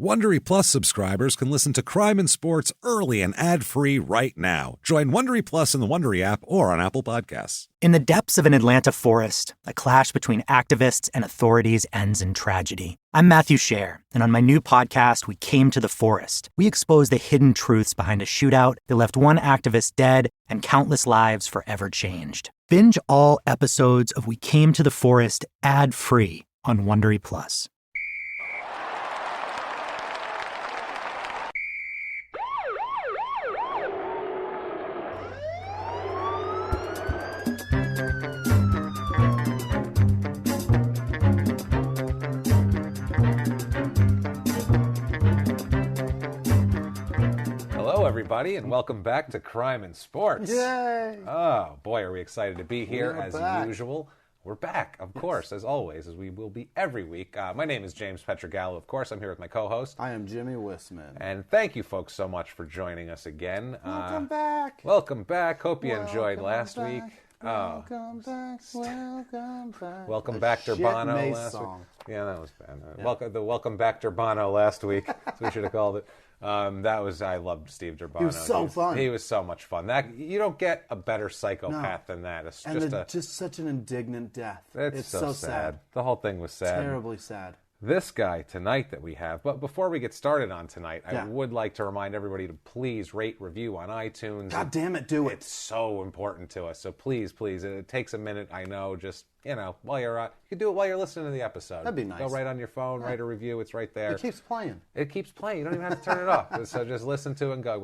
Wondery Plus subscribers can listen to Crime and Sports early and ad-free right now. Join Wondery Plus in the Wondery app or on Apple Podcasts. In the depths of an Atlanta forest, a clash between activists and authorities ends in tragedy. I'm Matthew Scher, and on my new podcast, We Came to the Forest, we expose the hidden truths behind a shootout that left one activist dead and countless lives forever changed. Binge all episodes of We Came to the Forest ad-free on Wondery Plus. Everybody, and welcome back to Crime and Sports. Yay! Oh, boy, are we excited to be here as usual. We're back, of course, as always, as we will be every week. My name is James Pietragallo, of course. I'm here with my co-host. I am Jimmy Whisman. And thank you, folks, so much for joining us again. Welcome back. Welcome back. Hope you enjoyed last week. Welcome back. Welcome back. Welcome back, Durbano last song. week. Yeah, that was bad. Welcome back, Durbano last week. That's what we should have called it. I loved Steve Durbano. He was so fun. He was so much fun. You don't get a better psychopath than that. It's just such an indignant death. It's so sad. The whole thing was sad. Terribly sad. This guy tonight that we have, but before we get started on tonight, I would like to remind everybody to please rate, review on iTunes. God damn it, do it. It's so important to us. So please, it takes a minute, I know, just, while you're you can do it while you're listening to the episode. That'd be nice. Go right on your phone, write a review, it's right there. It keeps playing. It keeps playing. You don't even have to turn it off. So just listen to it and go.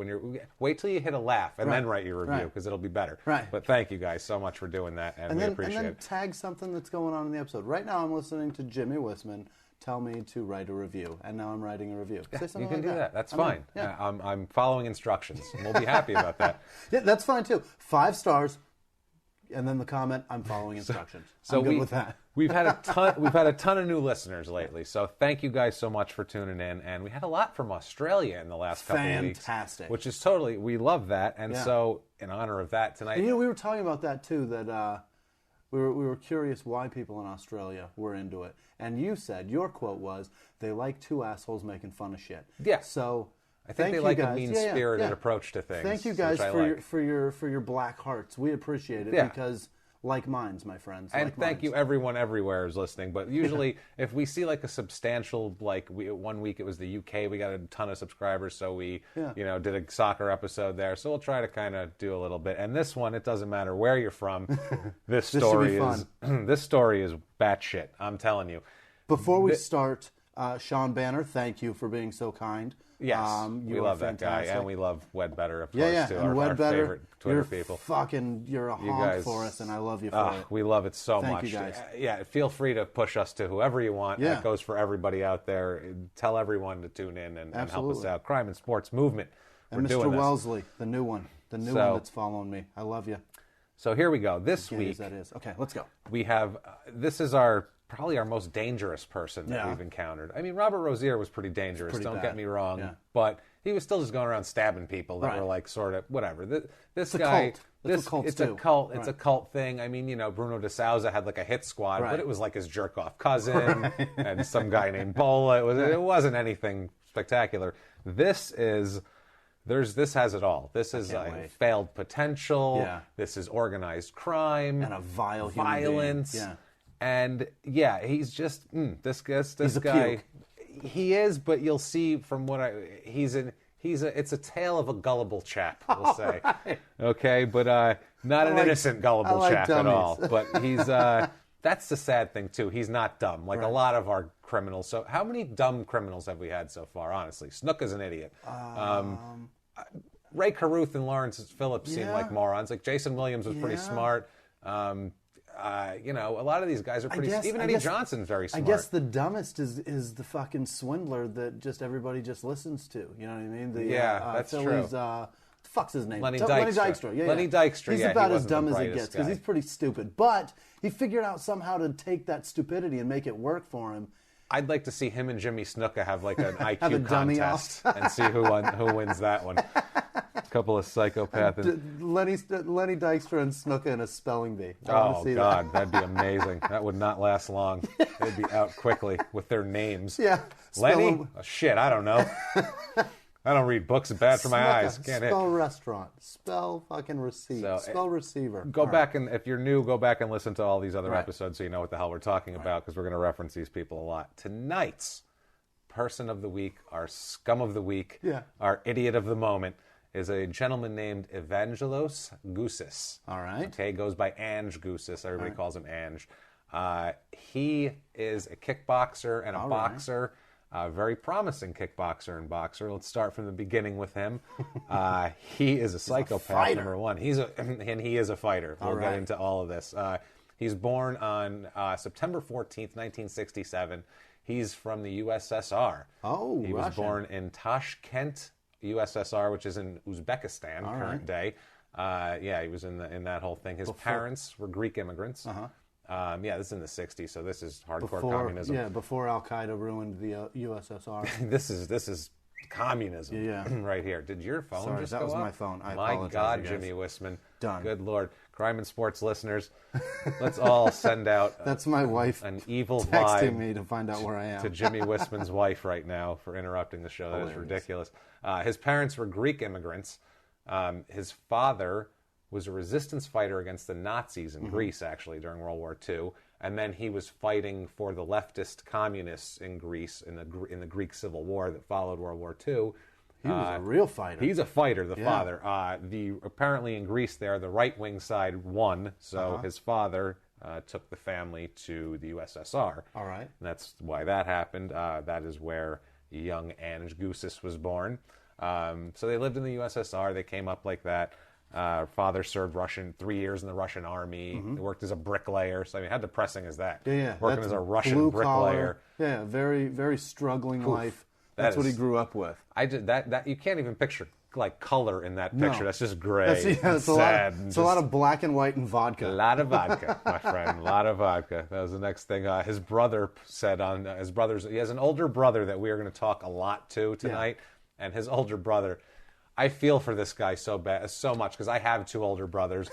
Wait till you hit a laugh and then write your review, because it'll be better. Right. But thank you guys so much for doing that, and we appreciate it. And then tag something that's going on in the episode. Right now I'm listening to Jimmy Whisman tell me to write a review, and now I'm writing a review. Yeah, you can do that. That's I'm fine. Yeah. I'm following instructions, and we'll be happy about that. Yeah, that's fine too. 5 stars, and then the comment, I'm following instructions. I'm good with that. We've had a ton of new listeners lately, so thank you guys so much for tuning in. And we had a lot from Australia in the last couple of weeks. Fantastic. Which is we love that. And so in honor of that tonight, and, we were talking about that too. That we were curious why people in Australia were into it. And you said, your quote was, they like 2 assholes making fun of shit. Yeah. So I think they like a mean-spirited approach to things. Thank you guys for your black hearts. We appreciate it because like minds, my friends. And thank you everyone everywhere is listening. But usually if we see like a substantial, one week it was the UK, we got a ton of subscribers, so we did a soccer episode there. So we'll try to kind of do a little bit. And this one, it doesn't matter where you're from. This story is batshit, I'm telling you. Before we start, Sean Banner, thank you for being so kind. Yes, we love that guy, and we love Wed Better, of course, too. And our favorite Twitter people. You're a honk for us, and I love you for it. We love it so much. Thank you guys. Yeah, feel free to push us to whoever you want. Yeah. That goes for everybody out there. Tell everyone to tune in and help us out. Crime and Sports Movement. And Mr. Wellesley, the new one one that's following me. I love you. So here we go. This week, that is. Okay, let's go. We have, this is probably our most dangerous person that we've encountered. I mean, Robert Rozier was pretty dangerous, don't get me wrong, but he was still just going around stabbing people that were like sort of whatever. This guy, it's a cult thing. I mean, Bruno de Souza had like a hit squad, but it was like his jerk off cousin and some guy named Bola. It wasn't anything spectacular. This has it all. This is failed potential. Yeah. This is organized crime and a vile violence. Human being. Yeah. And he's just this guy. Puke. He is, but you'll see from what it's a tale of a gullible chap, we'll say. Right. Okay, but not an innocent gullible chap at all. But he's that's the sad thing too. He's not dumb like a lot of our criminals. So how many dumb criminals have we had so far? Honestly, Snook is an idiot. Ray Carruth and Lawrence Phillips seem like morons. Like Jason Williams was pretty smart. A lot of these guys are pretty... Even Eddie Johnson's very smart. I guess the dumbest is the fucking swindler that everybody just listens to. You know what I mean? That's Philly's, true. Fuck's his name? Lenny Dykstra. Lenny Dykstra, He's about as dumb as it gets because he's pretty stupid. But he figured out somehow to take that stupidity and make it work for him. I'd like to see him and Jimmy Snuka have like an IQ contest and see who wins that one. couple of psychopaths. Lenny Dykstra and Snuka in a spelling bee. Oh, God, that'd be amazing. That would not last long. They'd be out quickly with their names. Yeah. Lenny? Oh, shit, I don't know. I don't read books. It's bad for my eyes. Can't spell restaurant. Spell fucking receipt. Spell receiver. Go back and, if you're new, go back and listen to all these other episodes so you know what the hell we're talking about, because we're going to reference these people a lot. Tonight's person of the week, our scum of the week, our idiot of the moment, is a gentleman named Evangelos Goussis. All right. Okay, goes by Ange Goussis. Everybody calls him Ange. He is a kickboxer and a boxer. Very promising kickboxer and boxer. Let's start from the beginning with him. He is a psychopath, number one. He is a fighter. We'll get into all of this. He's born on September 14th, 1967. He's from the USSR. Oh, he was born in Tashkent, USSR, which is in Uzbekistan, current day. He was in that whole thing. His parents were Greek immigrants. This is in the 60s, so this is hardcore communism. Yeah, before Al-Qaeda ruined the USSR. This is communism right here. Did your phone just go that was up? My phone. I my apologize, God, you guys. Jimmy Whisman. Done. Good Lord. Crime and sports listeners, let's all send out That's my wife an evil texting vibe me to find out where I am. to Jimmy Whisman's wife right now for interrupting the show. That is ridiculous. His parents were Greek immigrants. His father was a resistance fighter against the Nazis in Greece, actually, during World War II. And then he was fighting for the leftist communists in Greece in the Greek Civil War that followed World War II. He was a real fighter. He's a fighter, the father. Apparently in Greece there, the right-wing side won, so his father took the family to the USSR. All right. And that's why that happened. That is where young Ange Goussis was born. So they lived in the USSR. They came up like that. Father served 3 years in the Russian army. He worked as a bricklayer. So, I mean, how depressing is that? Yeah. Working as a Russian bricklayer. Yeah, very, very struggling life. That's what he grew up with. That you can't even picture like color in that picture. No. That's just gray. It's sad. It's a lot of black and white and vodka. A lot of vodka, my friend. A lot of vodka. That was the next thing. His brother said on his brother's. He has an older brother that we are going to talk a lot to tonight, and his older brother. I feel for this guy so much because I have two older brothers,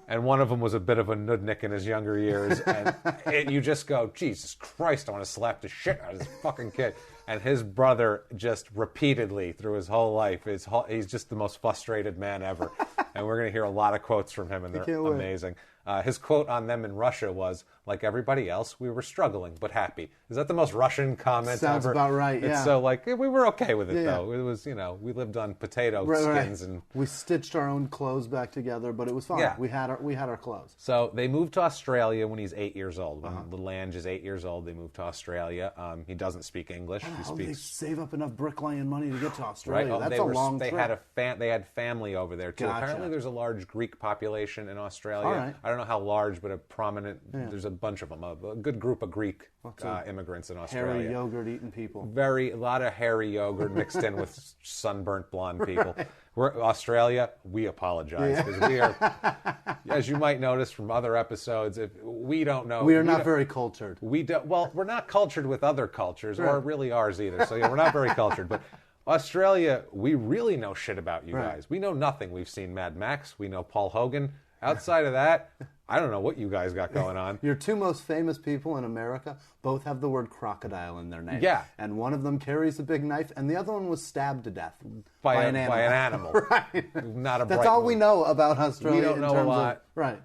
and one of them was a bit of a nudnik in his younger years, and you just go, Jesus Christ, I want to slap the shit out of this fucking kid. And his brother just repeatedly through his whole life, he's just the most frustrated man ever. And we're going to hear a lot of quotes from him, and they're amazing. His quote on them in Russia was, like everybody else, we were struggling but happy. Is that the most Russian comment Sounds ever? about right, yeah. It's so like, we were okay with it, though. It was, we lived on potato skins. And we stitched our own clothes back together, but it was fine. Yeah. We had our clothes. So they moved to Australia when he's 8 years old. When little Ange is 8 years old, they moved to Australia. He doesn't speak English. He speaks. They save up enough bricklaying money to get to Australia. That's a long trip. They had family over there, too. Gotcha. Apparently there's a large Greek population in Australia. All right. I don't know how large, but a prominent, there's a bunch of them, a good group of Greek immigrants in Australia. Hairy yogurt-eating people. A lot of hairy yogurt mixed in with sunburnt blonde people. We're Australia, we apologize, because we are, as you might notice from other episodes, we don't know. We are not very cultured. We're not cultured with other cultures, or really ours either, so we're not very cultured, but Australia, we really know shit about you guys. We know nothing. We've seen Mad Max, we know Paul Hogan. Outside of that, I don't know what you guys got going on. Your two most famous people in America both have the word crocodile in their name. Yeah. And one of them carries a big knife, and the other one was stabbed to death by an animal. Right. Not a That's all we know about Australia. We don't know a lot. Right.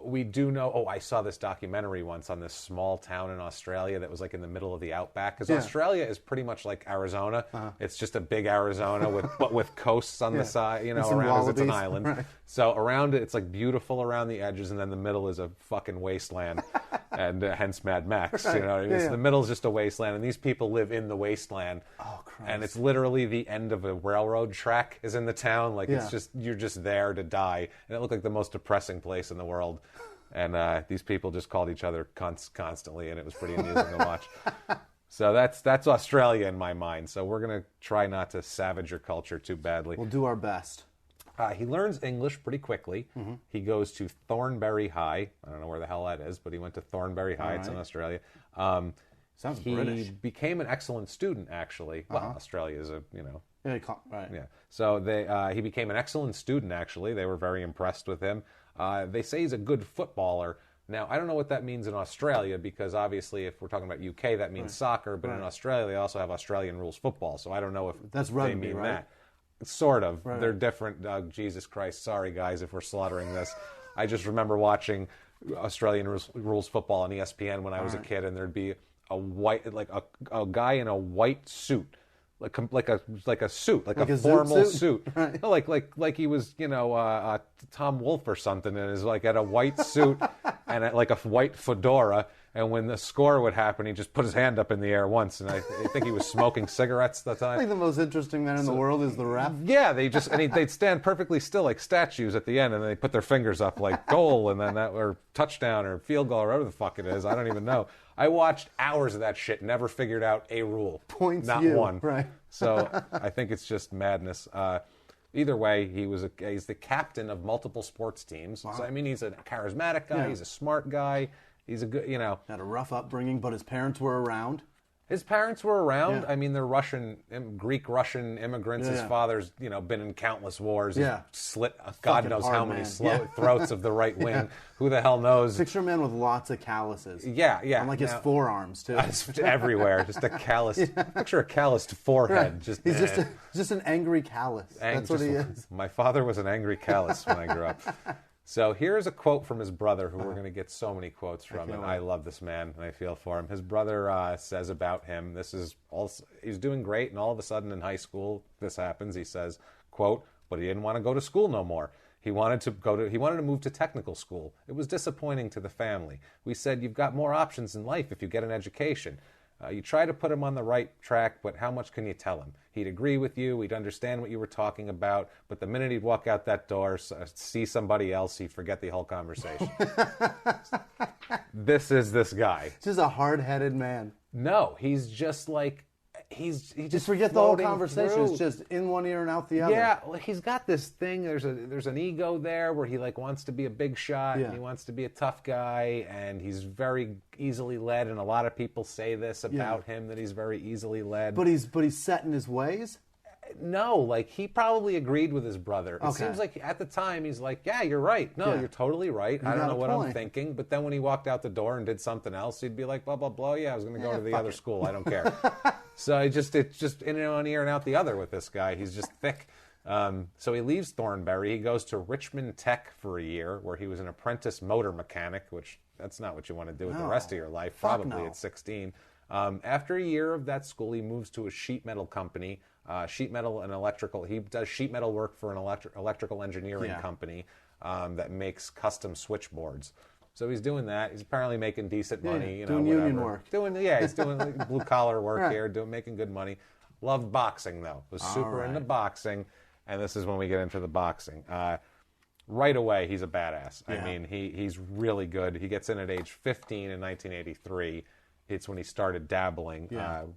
We do know, I saw this documentary once on this small town in Australia that was like in the middle of the outback. Because Australia is pretty much like Arizona. It's just a big Arizona with coasts on the side, around it. It's an island. Right. So around it, it's like beautiful around the edges, and then the middle is a fucking wasteland. And hence Mad Max, Right. The middle is just a wasteland, and these people live in the wasteland. Oh, Christ. And it's literally the end of a railroad track is in the town. Like it's just, you're just there to die. And it looked like the most depressing place in the world. And these people just called each other cunts constantly, and it was pretty amusing to watch. So that's Australia in my mind. So we're going to try not to savage your culture too badly. We'll do our best. He learns English pretty quickly. He goes to Thornbury High. I don't know where the hell that is, but he went to Thornbury High. It's in Australia. Sounds he British. became an excellent student, actually. Well, Australia is Right. Yeah. So he became an excellent student, actually. They were very impressed with him. They say he's a good footballer. Now, I don't know what that means in Australia, because obviously if we're talking about UK, that means soccer, but in Australia, they also have Australian rules football, so I don't know if that's rugby, they mean right? that. Sort of. Right. They're different. Jesus Christ. Sorry, guys, if we're slaughtering this. I just remember watching Australian rules football on ESPN when I was a kid, and there'd be a guy in a white suit. Like a suit, like a formal suit. Right. Like he was, Tom Wolfe or something, and is like at a white suit and like a white fedora. And when the score would happen, he just put his hand up in the air once, and I think he was smoking cigarettes at the time. I think the most interesting man in the world is the ref. Yeah, they'd stand perfectly still like statues at the end, and they put their fingers up like goal, and then or touchdown or field goal or whatever the fuck it is. I don't even know. I watched hours of that shit, never figured out a rule. Points not you, one. right? So I think it's just madness. Either way, he's the captain of multiple sports teams. Wow. So I mean, he's a charismatic guy. Yeah. He's a smart guy. He's a good, Had a rough upbringing, but his parents were around. His parents were around. Yeah. I mean, they're Greek-Russian immigrants. His father's, been in countless wars. Yeah. He's slit God knows how many throats of the right wing. Yeah. Who the hell knows? Picture a man with lots of calluses. Yeah. On his forearms, too. Everywhere. Just a callous. Picture a calloused forehead. Right. He's just an angry callus. That's what he is. My father was an angry callus when I grew up. So here's a quote from his brother, who we're going to get so many quotes from, and I love this man, and I feel for him. His brother says about him, he's doing great, and all of a sudden in high school, this happens. He says, quote, but he didn't want to go to school no more. He wanted to move to technical school. It was disappointing to the family. We said, you've got more options in life if you get an education. You try to put him on the right track, but how much can you tell him? He'd agree with you, he'd understand what you were talking about, but the minute he'd walk out that door, see somebody else, he'd forget the whole conversation. This is this guy. Just a hard-headed man. No, he's just like... He just forget the whole conversation. It's just in one ear and out the other. Yeah, well, he's got this thing. There's an ego there where he wants to be a big shot and he wants to be a tough guy, and he's very easily led. And a lot of people say this about him, that he's very easily led. But he's set in his ways. No, he probably agreed with his brother. It seems like at the time he's like, yeah, you're right. No, you're totally right. I don't know what I'm thinking. But then when he walked out the door and did something else, he'd be like, blah, blah, blah. Yeah, I was going to go to the other school. I don't care. So it's just in one ear and out the other with this guy. He's just thick. So he leaves Thornbury. He goes to Richmond Tech for a year, where he was an apprentice motor mechanic, which that's not what you want to do with the rest of your life, probably at 16. After a year of that school, he moves to a sheet metal company. Sheet metal and electrical. He does sheet metal work for an electrical engineering company that makes custom switchboards. So he's doing that. He's apparently making decent money. Doing union work. He's doing blue collar work here, making good money. Loved boxing though. Was super into boxing, and this is when we get into the boxing. Right away, he's a badass. I mean, he's really good. He gets in at age 15 in 1983. It's when he started dabbling.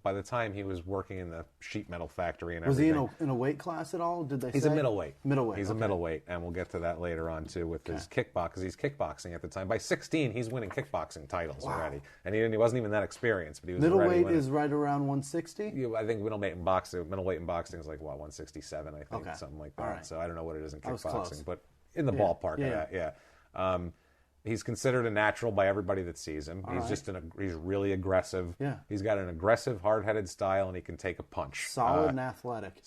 By the time he was working in the sheet metal factory and everything. Was he in a weight class at all? Did they He's say? a middleweight. He's okay. a middleweight, and we'll get to that later on, too, with his kickbox, because he's kickboxing at the time. By 16, he's winning kickboxing titles already. And he wasn't even that experienced, but he was middleweight is right around 160? I think middleweight in boxing is like, 167, I think, something like that. Right. So I don't know what it is in kickboxing, but in the ballpark of that, He's considered a natural by everybody that sees him. He's really aggressive. Yeah. He's got an aggressive, hard-headed style, and he can take a punch. Solid and athletic.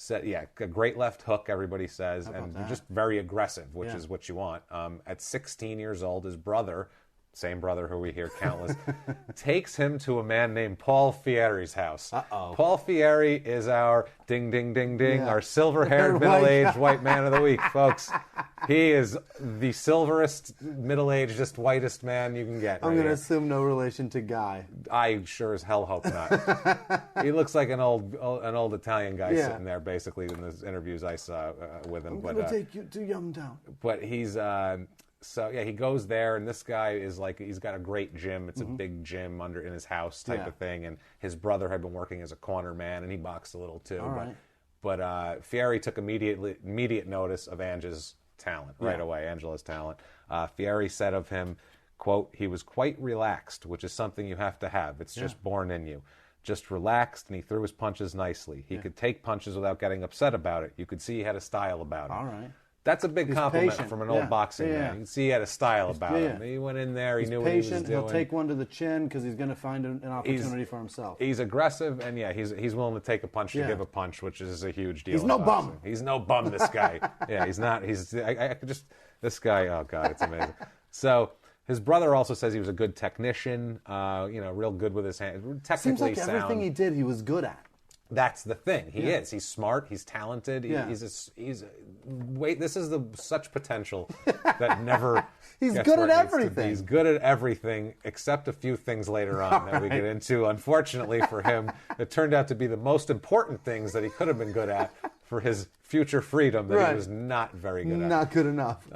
A great left hook, everybody says, and just very aggressive, which is what you want. At 16 years old, his brother, same brother who we hear countless, takes him to a man named Paul Fieri's house. Uh-oh. Paul Fieri is our ding, ding, ding, ding, our silver-haired, middle-aged white man of the week, folks. He is the silverest, middle-aged, whitest man you can get. I'm going to assume no relation to Guy. I sure as hell hope not. He looks like an old Italian guy sitting there, basically, in the interviews I saw with him. I'm going to take you to Yumtown. But he's... he goes there, and this guy is he's got a great gym. It's a big gym in his house type of thing, and his brother had been working as a corner man, and he boxed a little too. But Fieri took immediate notice of Ange's talent right away, Angela's talent. Fieri said of him, Quote, he was quite relaxed, which is something you have to have. It's just born in you. Just relaxed, and he threw his punches nicely. He could take punches without getting upset about it. You could see he had a style about him. All right. That's a big compliment patient. from an old boxing man. You can see he had a style about him. Yeah. He went in there, he He's knew patient. what he was doing. He'll take one to the chin because he's going to find an opportunity for himself. He's aggressive, and he's willing to take a punch to give a punch, which is a huge deal. He's no bum. He's no bum, this guy. Yeah, he's not. I could just, this guy, oh God, it's amazing. So his brother also says he was a good technician, real good with his hands, technically Seems like sound. everything he did, he was good at. That's the thing. He is. He's smart. He's talented. This is such potential that never. He's good at everything. He's good at everything except a few things later on that we get into. Unfortunately for him, it turned out to be the most important things that he could have been good at for his future freedom that he was not very good at. Not good enough.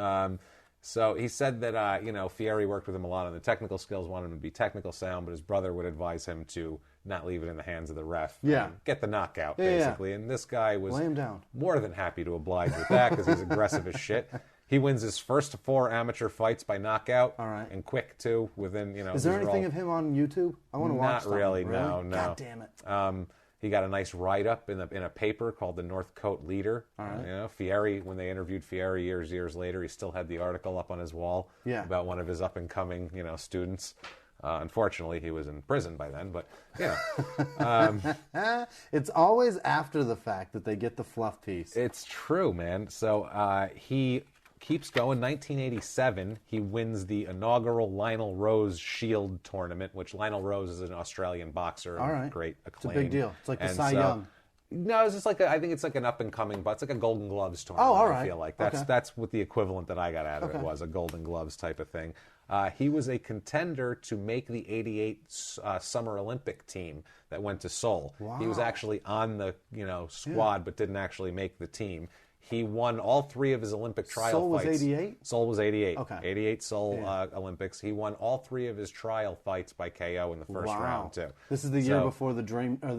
So he said that, Fieri worked with him a lot on the technical skills, wanted him to be technical sound, but his brother would advise him to not leave it in the hands of the ref. Yeah. Get the knockout, basically. And this guy was lay him down. More than happy to oblige with that because he's aggressive as shit. He wins his first 4 amateur fights by knockout. All right. And quick, too, within, Is there anything of him on YouTube? I want to watch Not really, something. no. God damn it. He got a nice write-up in a paper called the North Coat Leader. All right. Fieri, when they interviewed Fieri years later, he still had the article up on his wall about one of his up-and-coming, students. Unfortunately, he was in prison by then, but, It's always after the fact that they get the fluff piece. It's true, man. So he keeps going. 1987, he wins the inaugural Lionel Rose Shield tournament, which Lionel Rose is an Australian boxer. All right. Great acclaim. It's a big deal. It's like the Cy Young. No, it's just I think it's like an up-and-coming, but it's like a Golden Gloves tournament, all right. I feel like. That's what the equivalent that I got out of it was, a Golden Gloves type of thing. He was a contender to make the 88 Summer Olympic team that went to Seoul. Wow. He was actually on the squad, but didn't actually make the team. He won all 3 of his Olympic trial fights. Seoul was 88? Seoul was 88. Okay. 88 Seoul Olympics. He won all 3 of his trial fights by KO in the first round, too. This is the year before the Dream, or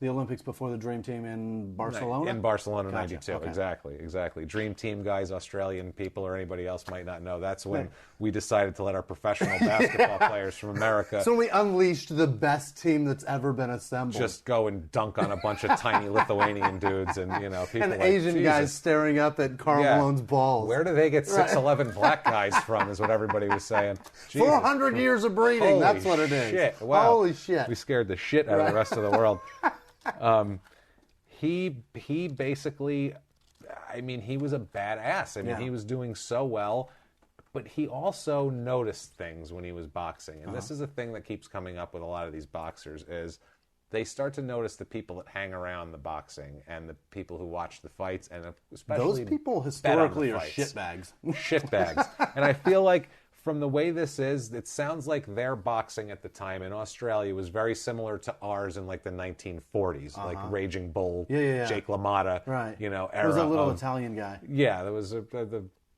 the Olympics before the Dream Team in Barcelona? In Barcelona, Gotcha. 92. Okay. Exactly. Dream Team guys, Australian people, or anybody else might not know. That's when we decided to let our professional basketball players from America... So we unleashed the best team that's ever been assembled. Just go and dunk on a bunch of tiny Lithuanian dudes and, people and like, Asian Jesus. guys staring up at Karl Malone's balls. Where do they get 6'11" black guys from, is what everybody was saying. 400 years of breeding, Holy that's what it is. Shit. Wow. Holy shit. We scared the shit out of the rest of the world. He basically, he was a badass. He was doing so well, but he also noticed things when he was boxing. And this is a thing that keeps coming up with a lot of these boxers is they start to notice the people that hang around the boxing and the people who watch the fights, and especially those people historically are shitbags. Shitbags. And I feel like from the way this is, it sounds like their boxing at the time in Australia was very similar to ours in like the 1940s, like Raging Bull, Jake LaMotta, era. There was a little Italian guy. Yeah, there was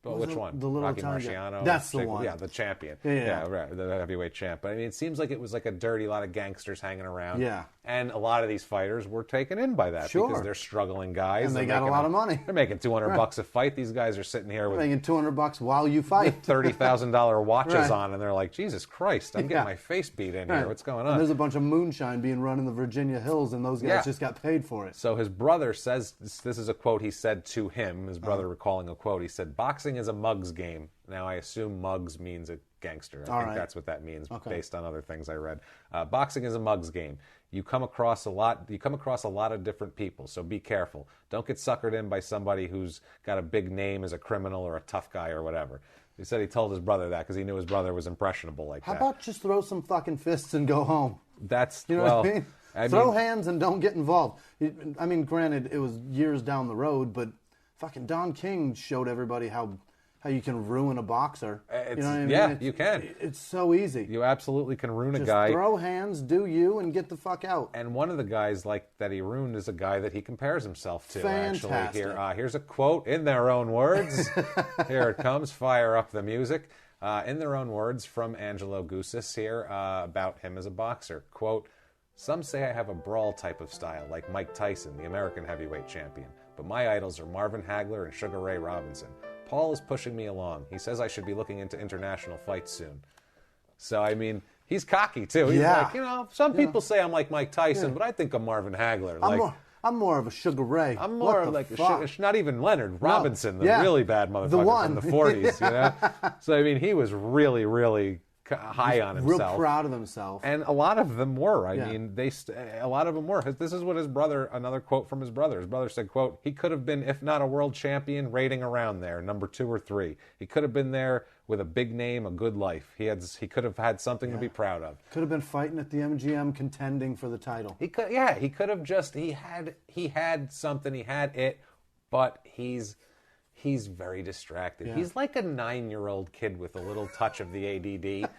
which one? The little Rocky Italian Marciano. guy. That's the one. Yeah, the champion. Yeah, right, the heavyweight champ. But it seems like it was like a dirty lot of gangsters hanging around. Yeah. And a lot of these fighters were taken in by that because they're struggling guys. And they got a lot of money. They're making $200 a fight. These guys are sitting here with making $200 while you fight. $30,000 watches on, and they're like, Jesus Christ, I'm getting my face beat in here. What's going on? And there's a bunch of moonshine being run in the Virginia hills, and those guys just got paid for it. So his brother says, this is a quote he said to him, his brother recalling a quote, he said, "Boxing is a mug's game." Now, I assume mugs means a gangster. I think that's what that means based on other things I read. Boxing is a mug's game. You come across a lot of different people, so be careful. Don't get suckered in by somebody who's got a big name as a criminal or a tough guy or whatever. He said he told his brother that because he knew his brother was impressionable like that. How about just throw some fucking fists and go home? That's, you know what I mean? Throw hands and don't get involved. Granted, it was years down the road, but fucking Don King showed everybody how you can ruin a boxer. You know what I mean? Yeah, you can. It's so easy. You absolutely can ruin Just a guy. Throw hands, do you, and get the fuck out. And one of the guys that he ruined is a guy that he compares himself to. Fantastic. Actually, here's a quote in their own words. Here it comes. Fire up the music. In their own words from Evangelos Goussis here about him as a boxer. Quote, "Some say I have a brawl type of style, like Mike Tyson, the American heavyweight champion. But my idols are Marvin Hagler and Sugar Ray Robinson. Paul is pushing me along. He says I should be looking into international fights soon. So, I mean, he's cocky, too. He's like, some people say I'm like Mike Tyson, but I think I'm Marvin Hagler. I'm more of a Sugar Ray. I'm more of like not even Leonard Robinson, the really bad motherfucker from the 40s, So, I mean, he was really, really high on himself. Real proud of himself. And a lot of them were. I mean, a lot of them were. This is what his brother, another quote from his brother. His brother said, quote, he could have been, if not a world champion, rating around there, number 2 or 3. He could have been there with a big name, a good life. He could have had something to be proud of. Could have been fighting at the MGM contending for the title. He could have just, he had something, he had it, but he's very distracted. Yeah. He's like a 9-year-old kid with a little touch of the ADD,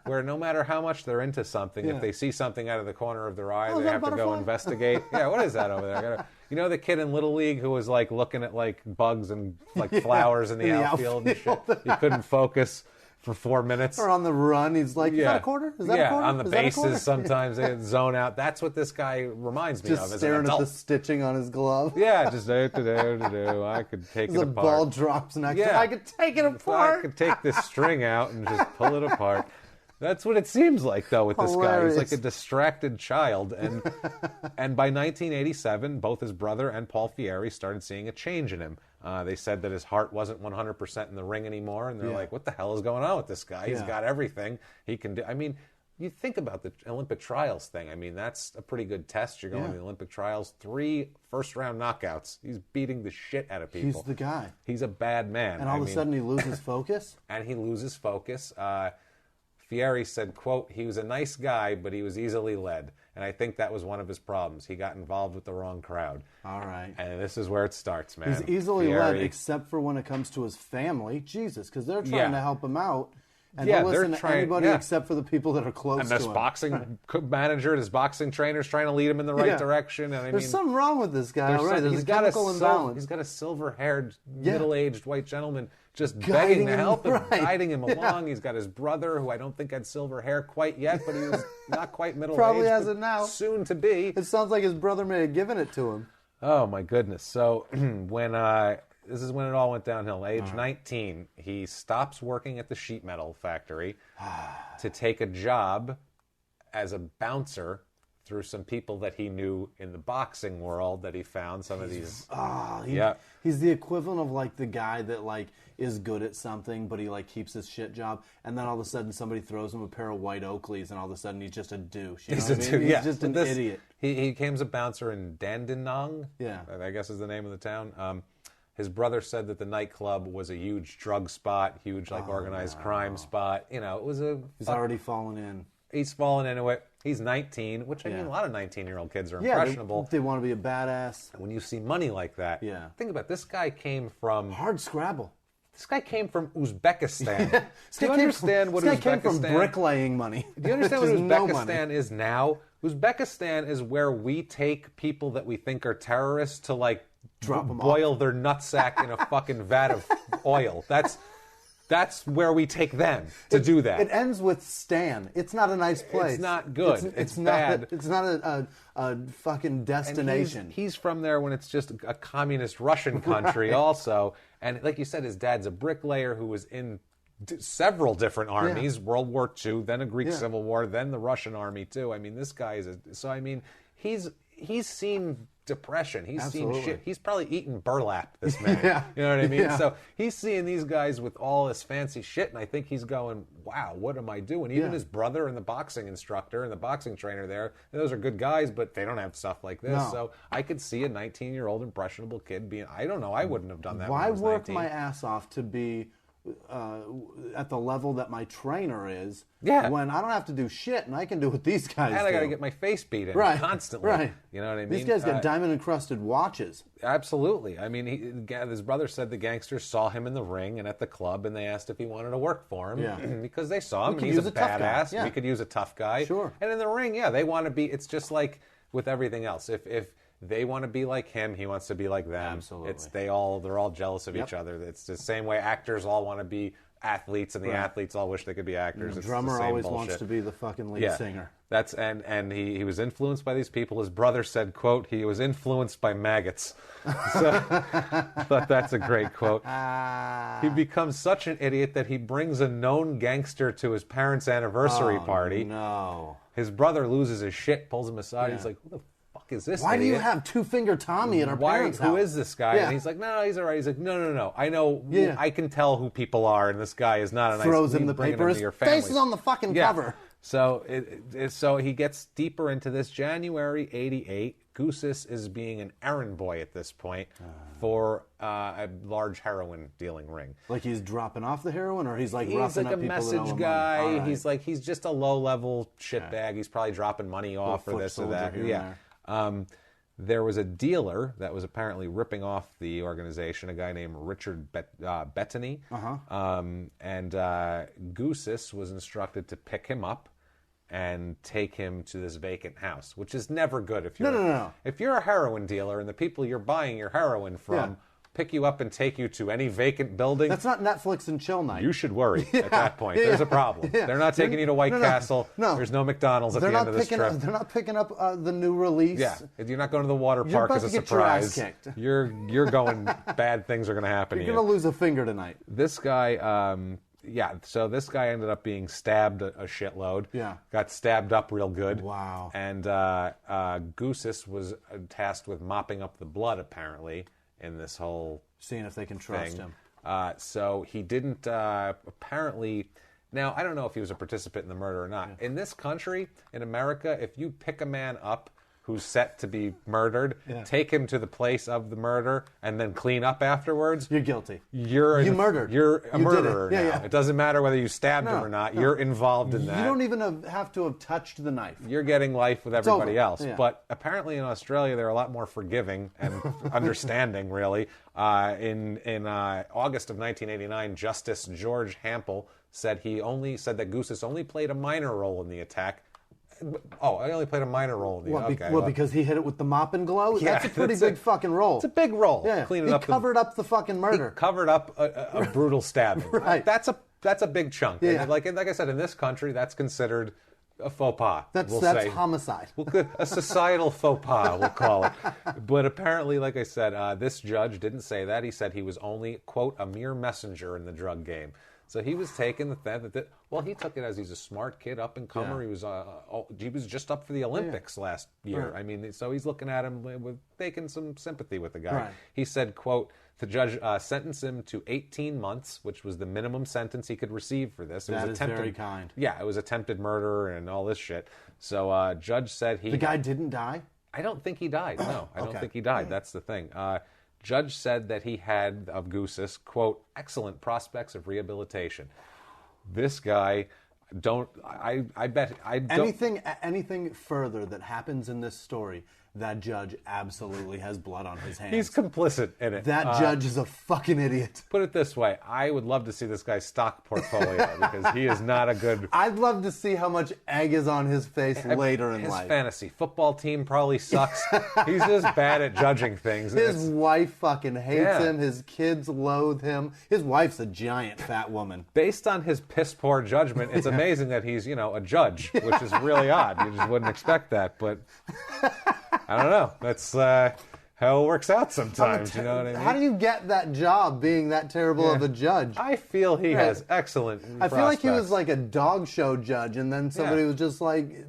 where no matter how much they're into something, if they see something out of the corner of their eye, they have to go investigate. What is that over there? You know the kid in Little League who was like looking at like bugs and like flowers in the outfield and shit? He couldn't focus for 4 minutes. Or on the run, he's like, is that a quarter? Is that a quarter? On the bases sometimes they zone out. That's what this guy reminds me of as an staring adult. at the stitching on his glove. Yeah, just I could take it apart. The ball drops next to him. I could take it apart. I could take this string out and just pull it apart. That's what it seems like, though, with this guy. He's like a distracted child. And by 1987, both his brother and Paul Fieri started seeing a change in him. They said that his heart wasn't 100% in the ring anymore. And they're like, what the hell is going on with this guy? He's got everything he can do. I mean, you think about the Olympic trials thing. I mean, that's a pretty good test. You're going to the Olympic trials. 3 first-round knockouts. He's beating the shit out of people. He's the guy. He's a bad man. And all of a sudden he loses focus? And he loses focus. Fieri said, quote, he was a nice guy, but he was easily led. And I think that was one of his problems. He got involved with the wrong crowd. All right. And this is where it starts, man. He's easily led, except for when it comes to his family. Jesus, because they're trying to help him out. And he'll listen to anybody except for the people that are close to him. And this boxing manager, this boxing trainer is trying to lead him in the right direction. And There's something wrong with this guy. There's a chemical imbalance. He's got a silver-haired, middle-aged white gentleman just begging to help him, guiding him along. He's got his brother, who I don't think had silver hair quite yet, but he was not quite middle-aged. Probably has it now. Soon to be. It sounds like his brother may have given it to him. Oh, my goodness. So when this is when it all went downhill. Age 19, he stops working at the sheet metal factory to take a job as a bouncer through some people that he knew in the boxing world that he found. Some of these... He's the equivalent of like the guy that like is good at something, but he like keeps his shit job, and then all of a sudden somebody throws him a pair of white Oakleys, and all of a sudden he's just a douche. He's just an idiot. He became a bouncer in Dandenong. Yeah. I guess is the name of the town. His brother said that the nightclub was a huge drug spot, huge like organized crime spot. You know, it was a... He's already fallen in. He's fallen into it. He's 19, which I mean, a lot of 19-year-old kids are impressionable. They want to be a badass. When you see money like that, think about it. This guy came from... Hard scrabble. This guy came from Uzbekistan. Do you understand what Uzbekistan... This guy came from bricklaying money. Do you understand what Uzbekistan is now? Uzbekistan is where we take people that we think are terrorists to like boil their nutsack in a fucking vat of oil. That's where we take them to do that. It ends with Stan. It's not a nice place. It's not good. It's bad. It's not a fucking destination. He's from there when it's just a communist Russian country also. And like you said, his dad's a bricklayer who was in several different armies, World War II, then a Greek Civil War, then the Russian army too. I mean, this guy is he's seen depression. He's seen shit. He's probably eaten burlap, this man. You know what I mean? So he's seeing these guys with all this fancy shit, and I think he's going, wow, what am I doing? Even his brother and the boxing instructor and the boxing trainer there, those are good guys, but they don't have stuff like this. No. So I could see a 19-year-old impressionable kid being, I don't know, I wouldn't have done that when I was 19. Why work my ass off to be at the level that my trainer is when I don't have to do shit and I can do what these guys do. And I got to get my face beat in constantly. You know what I mean? These guys got diamond-encrusted watches. Absolutely. I mean, his brother said the gangsters saw him in the ring and at the club, and they asked if he wanted to work for him because they saw him and he's a badass. We could use a tough guy. Sure. And in the ring, they want to be, it's just like with everything else. If they want to be like him, he wants to be like them. Absolutely. They're all jealous of each other. It's the same way actors all want to be athletes, and the athletes all wish they could be actors. The drummer always wants to be the fucking lead singer. That's and he was influenced by these people. His brother said, quote, he was influenced by maggots. So I thought that's a great quote. He becomes such an idiot that he brings a known gangster to his parents' anniversary party. No. His brother loses his shit, pulls him aside. He's like, who the fuck is this Why idiot? do you have Two-Finger Tommy at our parents' house? Who is this guy? And he's like, no, he's all right. He's like, no. I know. I can tell who people are, and this guy is not a nice... Throws him the paper. His face is on the fucking cover. So so he gets deeper into this. January 88, Goussis is being an errand boy at this point for a large heroin dealing ring. Like he's dropping off the heroin, or he's like roughing up people that owe him money? He's like a message guy. Right. He's just a low-level shitbag. He's probably dropping money off for this or that. There was a dealer that was apparently ripping off the organization, a guy named Richard Bettany. And Goussis was instructed to pick him up and take him to this vacant house, which is never good if you're if you're a heroin dealer and the people you're buying your heroin from pick you up and take you to any vacant building. That's not Netflix and chill night. You should worry at that point. There's a problem. They're not taking you to White Castle. No. There's no McDonald's at the end of this trip. They're not picking up the new release. Yeah. You're not going to the water park as a surprise. You're about to get your ass kicked. You're going, bad things are going to happen to you. You're going to lose a finger tonight. This guy, so this guy ended up being stabbed a shitload. Yeah. Got stabbed up real good. Wow. And Goussis was tasked with mopping up the blood, apparently, in this whole seeing if they can trust him. So he didn't apparently. Now, I don't know if he was a participant in the murder or not. In this country, in America, if you pick a man up who's set to be murdered, take him to the place of the murder, and then clean up afterwards, you're guilty. You murdered. You're a murderer now. Yeah. It doesn't matter whether you stabbed him or not. You're involved in that. You don't even have to have touched the knife. You're getting life with everybody else. Yeah. But apparently in Australia, they're a lot more forgiving and understanding, really. In August of 1989, Justice George Hampel said that Goussis only played a minor role in the attack. Oh, I only played a minor role in the because he hit it with the mop and glow? Yeah, that's a pretty big fucking role. It's a big role. Yeah, he covered up the fucking murder. He covered up a brutal stabbing. Right. That's a big chunk. Yeah. And like I said, in this country, that's considered a faux pas. That's homicide. A societal faux pas, we'll call it. But apparently, like I said, this judge didn't say that. He said he was only, quote, a mere messenger in the drug game. So he was taking he took it as he's a smart kid, up and comer. Yeah. He was just up for the Olympics last year. Right. I mean, so he's looking at him with taking some sympathy with the guy. Right. He said, quote, the judge sentenced him to 18 months, which was the minimum sentence he could receive for this. That is very kind. Yeah, it was attempted murder and all this shit. So judge said The guy didn't die? I don't think he died. No, I don't think he died. That's the thing. Judge said that he had, of Goussis, quote, excellent prospects of rehabilitation. This guy, anything further that happens in this story, that judge absolutely has blood on his hands. He's complicit in it. That judge is a fucking idiot. Put it this way, I would love to see this guy's stock portfolio because he is not a good... I'd love to see how much egg is on his face later in life. His fantasy football team probably sucks. He's just bad at judging things. His wife fucking hates him. His kids loathe him. His wife's a giant fat woman. Based on his piss-poor judgment, it's amazing that he's, a judge, which is really odd. You just wouldn't expect that, but... I don't know. That's how it works out sometimes. You know what I mean? How do you get that job being that terrible of a judge? I feel he has excellent I feel like he was like a dog show judge, and then somebody was just like...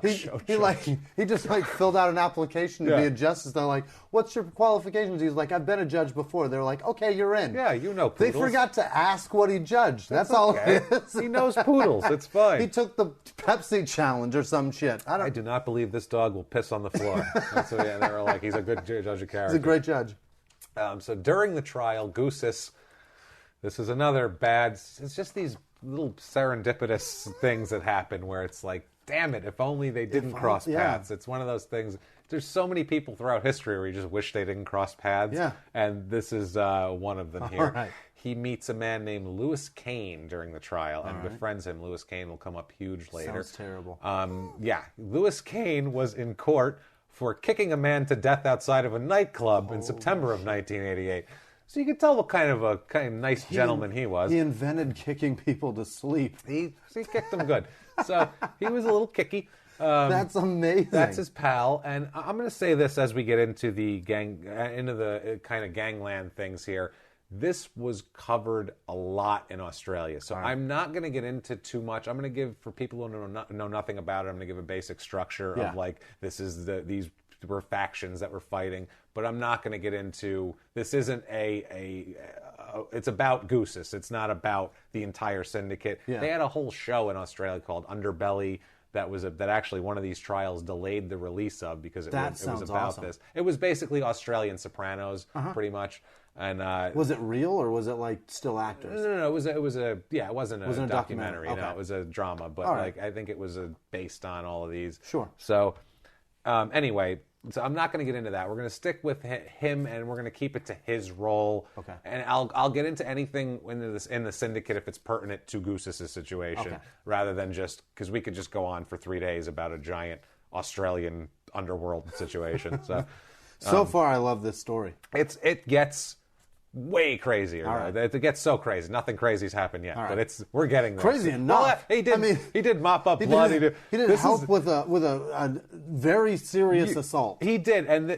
He just filled out an application to be a justice. They're like, "What's your qualifications?" He's like, "I've been a judge before." They're like, "Okay, you're in." Yeah, poodles. They forgot to ask what he judged. That's all it is. He knows poodles. It's fine. He took the Pepsi challenge or some shit. I do not believe this dog will piss on the floor. They were like, he's a good judge of character. He's a great judge. So during the trial, Goussis, this is another bad. It's just these little serendipitous things that happen where it's like, damn it, if only they didn't cross paths. It's one of those things. There's so many people throughout history where you just wish they didn't cross paths. Yeah. And this is one of them here. All right. He meets a man named Lewis Kane during the trial and befriends him. Lewis Kane will come up huge later. Sounds terrible. Lewis Kane was in court for kicking a man to death outside of a nightclub in September of 1988. So you could tell what kind of nice gentleman he was. He invented kicking people to sleep. He kicked them good. So he was a little kicky. That's amazing. That's his pal. And I'm going to say this as we get into the kind of gangland things here. This was covered a lot in Australia. So I'm not going to get into too much. I'm going to give, for people who know nothing about it, I'm going to give a basic structure of like, these were factions that were fighting. But I'm not going to get into, this isn't it's about Goussis. It's not about the entire syndicate. Yeah. They had a whole show in Australia called Underbelly that actually one of these trials delayed the release of because it was about awesome. This. It was basically Australian Sopranos, pretty much. And was it real or was it like still actors? No. It wasn't a documentary. Okay. No, it was a drama. But I think it was based on all of these. Sure. So anyway. So I'm not going to get into that. We're going to stick with him, and we're going to keep it to his role. Okay. And I'll get into anything in the syndicate if it's pertinent to Goussis' situation, rather than just because we could just go on for 3 days about a giant Australian underworld situation. So far, I love this story. It gets way crazier. Right. It gets so crazy. Nothing crazy's happened yet, but we're getting there. Crazy enough. Well, he did mop up blood. He did help with a very serious assault. He did, and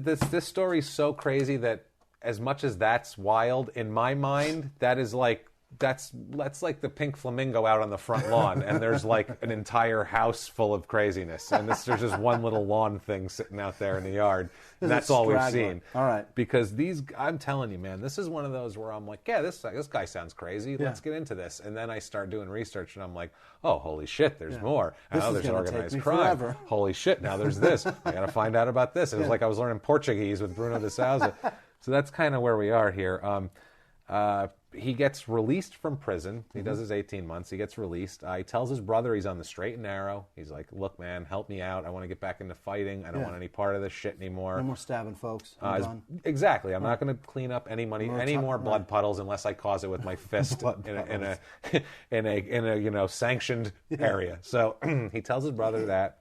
this story's so crazy that as much as that's wild, in my mind, that's like the pink flamingo out on the front lawn, and there's like an entire house full of craziness, and there's just one little lawn thing sitting out there in the yard. And that's all we've seen. All right. Because I'm telling you, man, this is one of those where I'm like, yeah, this guy sounds crazy. Let's get into this. And then I start doing research, and I'm like, oh, holy shit, there's more. And now there's organized crime. Forever. Holy shit, now there's this. I got to find out about this. It was like I was learning Portuguese with Bruno de Souza. So that's kind of where we are here. He gets released from prison. He does his 18 months. He gets released. He tells his brother he's on the straight and narrow. He's like, look, man, help me out. I want to get back into fighting. I don't want any part of this shit anymore. No more stabbing folks. I'm done. Exactly. I'm not going to clean up any more blood puddles unless I cause it with my fist in a sanctioned area. So he tells his brother that.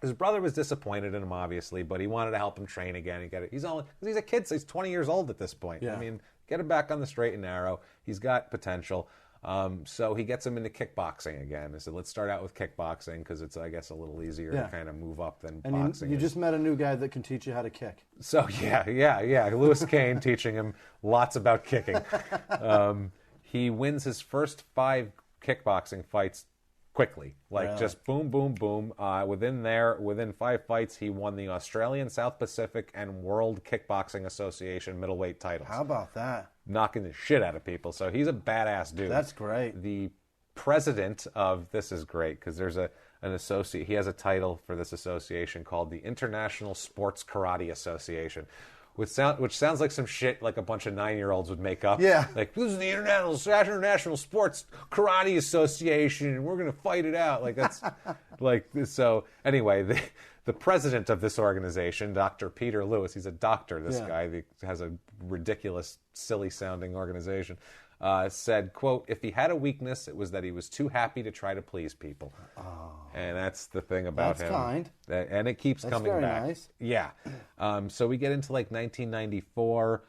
His brother was disappointed in him, obviously, but he wanted to help him train again. He's a kid, so he's 20 years old at this point. Yeah. I mean, get him back on the straight and narrow. He's got potential. So he gets him into kickboxing again. I said, let's start out with kickboxing because it's, I guess, a little easier to kind of move up than boxing. You just met a new guy that can teach you how to kick. So, yeah. Lewis Kane teaching him lots about kicking. He wins his first 5 kickboxing fights quickly, just boom, boom, boom. Within 5 fights, he won the Australian, South Pacific, and World Kickboxing Association middleweight titles. How about that? Knocking the shit out of people. So he's a badass dude. That's great. The president of this is great because there's an associate. He has a title for this association called the International Sports Karate Association. Which sounds like some shit like a bunch of 9-year-olds would make up. Yeah. Like, this is the International Sports Karate Association, and we're going to fight it out. Like, that's... so, anyway, the president of this organization, Dr. Peter Lewis, he's a doctor, this guy. He has a ridiculous, silly-sounding organization. Said, quote, if he had a weakness, it was that he was too happy to try to please people. Oh. And that's the thing about him. That's kind. And it keeps coming back. That's very nice. Yeah. So we get into 1994.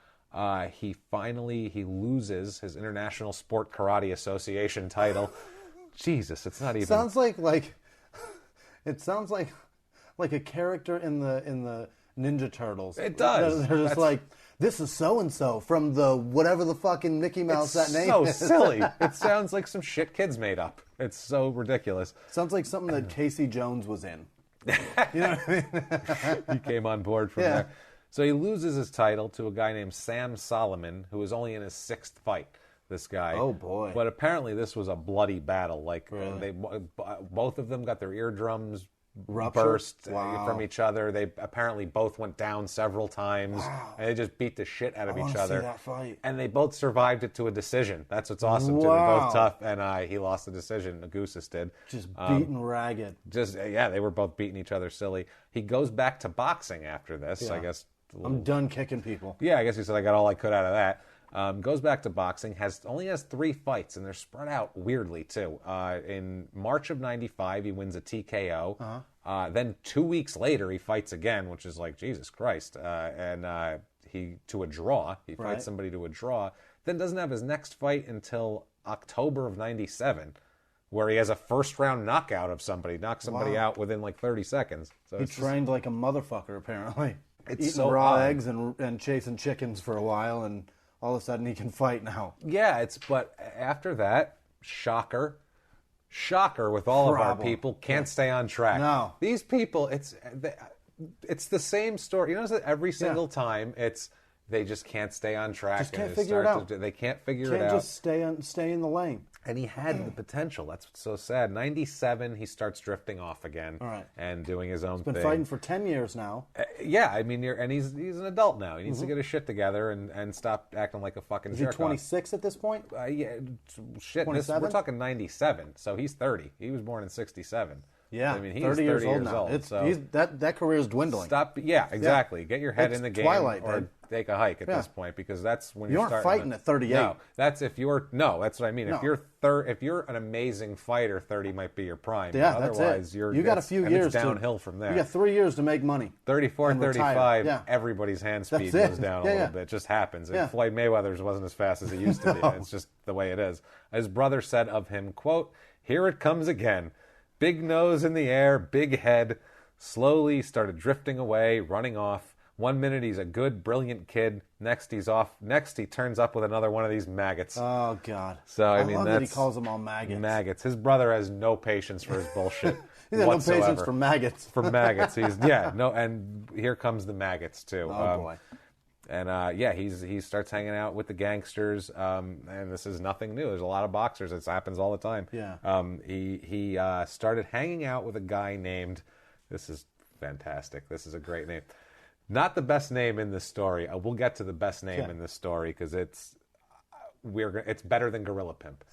He loses his International Sport Karate Association title. Jesus, it's not even... Sounds it sounds like a character in the Ninja Turtles. It does. They're just like... This is so-and-so from the whatever the fucking Mickey Mouse that name is. It's so silly. It sounds like some shit kids made up. It's so ridiculous. Sounds like something that Casey Jones was in. You know what I mean? He came on board from there. So he loses his title to a guy named Sam Solomon, who was only in his 6th fight. This guy. Oh, boy. But apparently this was a bloody battle. Really? Both of them got their eardrums Ruptured? burst from each other. They apparently both went down several times. Wow. And they just beat the shit out of each other. See that fight. And they both survived it to a decision. That's what's awesome. Wow. Too. They're both tough, and he lost the decision. Goussis did. Just beaten ragged. They were both beating each other silly. He goes back to boxing after this. I guess. I'm done kicking people. Yeah, I guess he said I got all I could out of that. Goes back to boxing, only has 3 fights, and they're spread out weirdly, too. In March of 95, he wins a TKO Then 2 weeks later, he fights again, which is like, Jesus Christ. To a draw. He fights somebody to a draw. Then doesn't have his next fight until October of 97, where he has a first-round knockout of somebody, knocks somebody out within like 30 seconds. So he trained like a motherfucker, apparently. It's eating so raw odd. eggs and chasing chickens for a while, and all of a sudden he can fight now. Yeah, but after that, shocker with all of our people, can't stay on track. No. These people, it's the same story. You notice that every single time they just can't stay on track. Just can't figure it out. They can't figure it out. Can't just stay in the lane. And he had the potential. That's what's so sad. 97, he starts drifting off again and doing his own thing. He's been fighting for 10 years now. Yeah, I mean, he's an adult now. He needs to get his shit together and stop acting like a fucking jerk. Is he 26 at this point? Yeah, shit. We're talking 97, so he's 30. He was born in 67. Yeah, I mean, he's 30 years old now. That career is dwindling. Yeah, exactly. Get your head in the game Twilight, or take a hike at this point, because that's when you aren't fighting at 38. No, that's if you're. No, that's what I mean. No. If you're an amazing fighter, 30 might be your prime. Yeah, otherwise, that's it. You got a few years it's downhill from there. You got 3 years to make money. 34, 35. Everybody's hand speed goes down a little bit. It just happens. Yeah. Floyd Mayweather's wasn't as fast as he used to be. It's just the way it is. His brother said of him, quote, "Here it comes again. Big nose in the air, big head. Slowly started drifting away, running off. 1 minute he's a good, brilliant kid. Next he's off. Next he turns up with another one of these maggots." Oh God! So I mean, love that he calls them all maggots. Maggots. His brother has no patience for his bullshit. He's got no patience for maggots. For maggots, and here comes the maggots too. Oh boy. And he starts hanging out with the gangsters, and this is nothing new. There's a lot of boxers. It happens all the time. Yeah. He started hanging out with a guy named. This is fantastic. This is a great name. Not the best name in this story. We'll get to the best name in this story because it's better than Gorilla Pimp.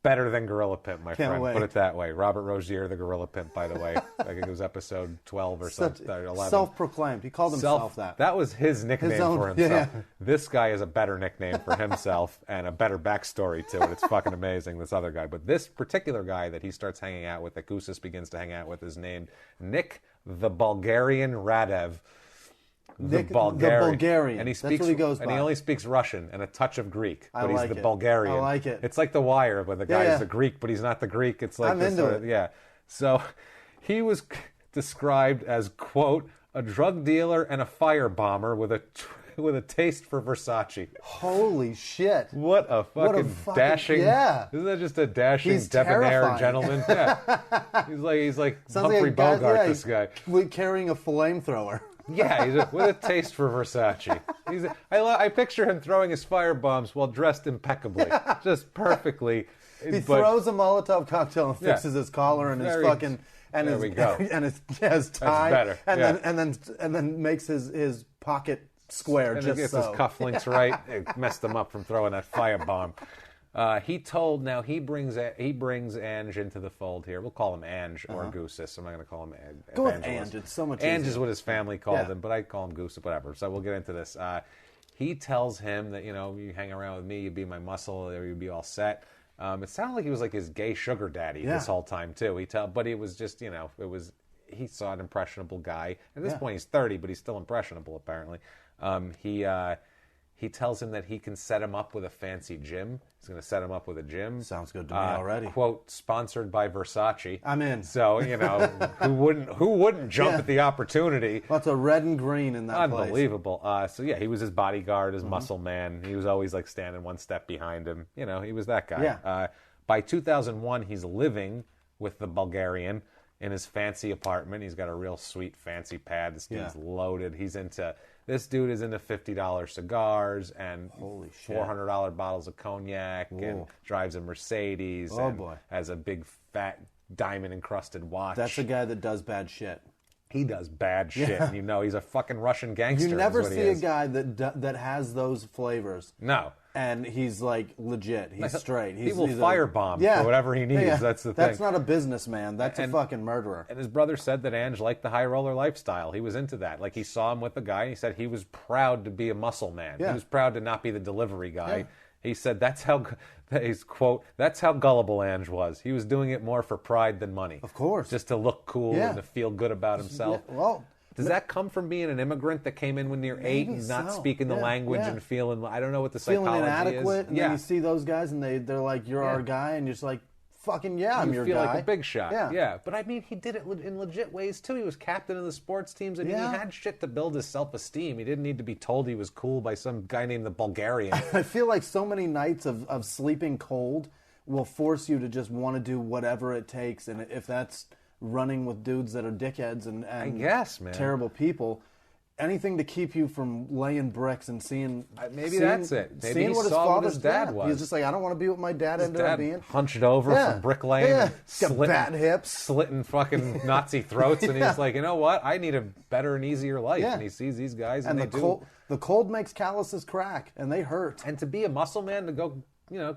Better than Gorilla Pimp, my friend. Wait. Put it that way. Robert Rozier, the Gorilla Pimp, by the way. I think it was episode 12 or something. 11. Self-proclaimed. He called himself that. That was his nickname for himself. Yeah. This guy is a better nickname for himself and a better backstory to it. It's fucking amazing, this other guy. But this particular guy that he starts hanging out with, that Goussis begins to hang out with, is named Nick the Bulgarian Radev. The Bulgarian. And he speaks, that's what he goes by. And he only speaks Russian and a touch of Greek, but he's the it. Bulgarian. I like it. It's like The Wire, when the guy's the Greek, but he's not the Greek. It's like I'm into it. Yeah. So he was described as, quote, "a drug dealer and a firebomber with a taste for Versace." Holy shit! What a fucking dashing! Yeah. Isn't that just a dashing, He's debonair terrifying. gentleman? Yeah. He's like Sounds Humphrey like a guy, Bogart. This guy carrying a flamethrower. Yeah, with a taste for Versace. I picture him throwing his firebombs while dressed impeccably, just perfectly. He throws a Molotov cocktail and fixes his collar and his fucking and there his we go. and his tie. That's better. And then makes his pocket square and just gets so. his cufflinks right. It messed him up from throwing that firebomb. He brings Ange into the fold here. We'll call him Ange or Goussis. I'm not going to call him Evangelos. Go with Ange. It's so much easier. Ange is what his family called him, but I call him Goussis, whatever. So we'll get into this. He tells him that, you hang around with me, you be my muscle, or you be all set. It sounded like he was like his gay sugar daddy this whole time too. But it was just, he saw an impressionable guy. At this point he's 30, but he's still impressionable apparently. He tells him that he can set him up with a fancy gym. He's going to set him up with a gym. Sounds good to me already. Quote, sponsored by Versace. I'm in. So, who wouldn't jump at the opportunity? Lots of red and green in that place. Unbelievable. He was his bodyguard, his muscle man. He was always like standing one step behind him. He was that guy. Yeah. By 2001, he's living with the Bulgarian in his fancy apartment. He's got a real sweet fancy pad. This dude's loaded. This dude is into $50 cigars and $400 bottles of cognac and drives a Mercedes has a big fat diamond encrusted watch. That's a guy that does bad shit. He does bad shit. And he's a fucking Russian gangster. You never see a guy that has those flavors. No. And he's like legit. He's straight. He will firebomb for whatever he needs. Yeah. That's the thing. That's not a businessman. That's a fucking murderer. And his brother said that Ange liked the high roller lifestyle. He was into that. Like he saw him with the guy and he said he was proud to be a muscle man. Yeah. He was proud to not be the delivery guy. He said that's how, he's quote, that's how gullible Ange was. He was doing it more for pride than money. Of course. Just to look cool and to feel good about himself. Yeah, well, does that come from being an immigrant that came in when you're 8 and not speaking the language and feeling, I don't know what the psychology feeling inadequate, is. And then you see those guys and they're like, you're our guy, and you're just like, fucking I'm your guy. You feel like a big shot. Yeah. But I mean, he did it in legit ways too. He was captain of the sports teams, and he had shit to build his self-esteem. He didn't need to be told he was cool by some guy named the Bulgarian. I feel like so many nights of sleeping cold will force you to just want to do whatever it takes, and if that's running with dudes that are dickheads and I guess, man, terrible people, anything to keep you from laying bricks and seeing. Maybe that's it. Maybe seeing he what his saw father's what his dad was. He's just like, I don't want to be what my dad ended up being. Hunched over from Brick Lane, got bad hips, slitting fucking Nazi throats, and he's like, you know what? I need a better and easier life. And he sees these guys, and the cold makes calluses crack, and they hurt. And to be a muscle man, to go,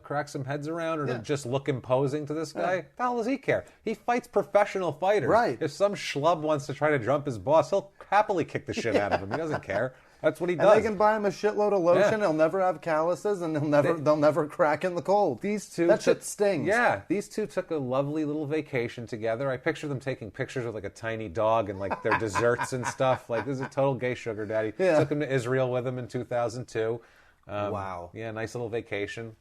crack some heads around, or to just look imposing to this guy, the hell does he care? He fights professional fighters. Right. If some schlub wants to try to jump his boss, he'll happily kick the shit out of him. He doesn't care. That's what he does. And they can buy him a shitload of lotion. He'll never have calluses, and they'll never crack in the cold. These two, that shit stings. Yeah, these two took a lovely little vacation together. I picture them taking pictures with like a tiny dog and like their desserts and stuff. Like, this is a total gay sugar daddy. Yeah. Took him to Israel with him in 2002. Wow. Yeah, nice little vacation.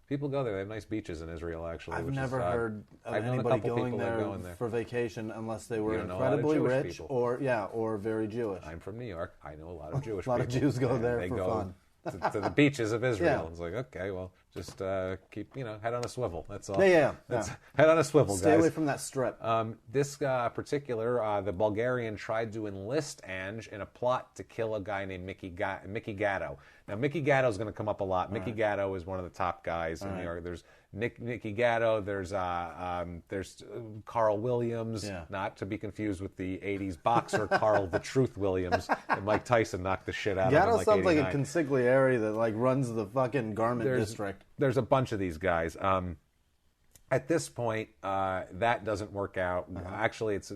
People go there. They have nice beaches in Israel, actually. I've never heard of anybody going there for vacation unless they were incredibly rich or very Jewish. I'm from New York. I know a lot of Jewish people. A lot of Jews go there for fun. To the beaches of Israel. It's like, okay, well, just keep, head on a swivel. That's all. Yeah. Head on a swivel, guys. Stay away from that strip. This particular, the Bulgarian tried to enlist Ange in a plot to kill a guy named Mickey Gatto. Now, Mickey Gatto is going to come up a lot. Mickey Gatto is one of the top guys in New York. There's Mickey Gatto. There's Carl Williams, not to be confused with the '80s boxer Carl the Truth Williams. And Mike Tyson knocked the shit out of him. Gatto sounds like a consigliere that like runs the fucking garment district. There's a bunch of these guys. At this point, that doesn't work out. Actually, it's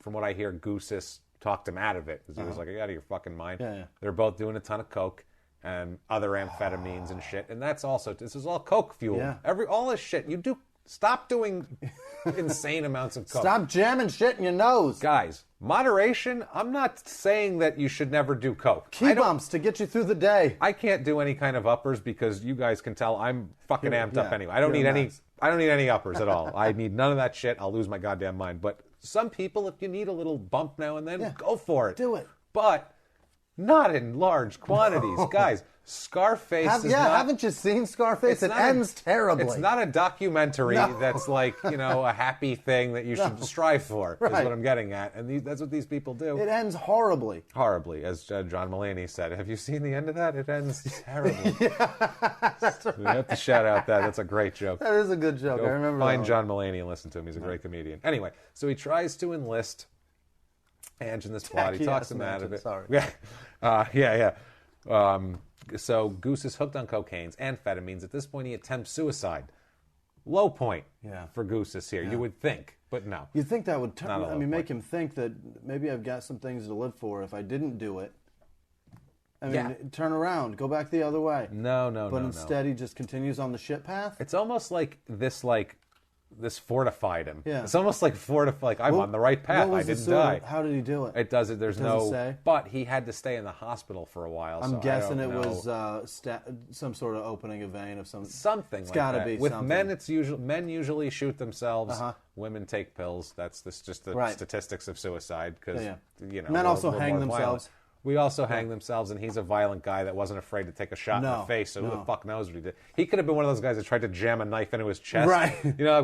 from what I hear, Goussis talked him out of it because he was like, "Are you out of your fucking mind?" They're both doing a ton of coke and other amphetamines and shit, and this is all coke fuel. All this shit you do. Stop doing insane amounts of coke. Stop jamming shit in your nose. Guys, moderation, I'm not saying that you should never do coke. Key bumps to get you through the day. I can't do any kind of uppers because you guys can tell I'm fucking amped up anyway. I don't need any uppers at all. I need none of that shit. I'll lose my goddamn mind. But some people, if you need a little bump now and then, go for it. Do it. But not in large quantities. Guys, Scarface is not... haven't you seen Scarface? It ends terribly. It's not a documentary that's like, a happy thing that you should strive for, is what I'm getting at. And that's what these people do. It ends horribly. Horribly, as John Mulaney said. Have you seen the end of that? It ends terribly. That's right. We have to shout out that. That's a great joke. That is a good joke. I remember that. Find John Mulaney and listen to him. He's a great comedian. Anyway, so he tries to enlist Ange in this plot. He talks him out of it. Sorry. So Goose is hooked on cocaines, amphetamines. At this point, he attempts suicide. Low point for Goussis here, you would think, but no. You'd think that would make him think that maybe I've got some things to live for if I didn't do it. Turn around, go back the other way. No. But instead, he just continues on the shit path? It's almost like this fortified him. Yeah. It's almost like I'm on the right path. I didn't die. How did he do it? It doesn't. There's no. Say? But he had to stay in the hospital for a while. I'm guessing it was some sort of opening a vein of something. It's like gotta that. be with something. men. It's men usually shoot themselves. Women take pills. That's just the statistics of suicide. Because men also hang themselves. We also hang themselves, and he's a violent guy that wasn't afraid to take a shot in the face, so who the fuck knows what he did. He could have been one of those guys that tried to jam a knife into his chest. Right.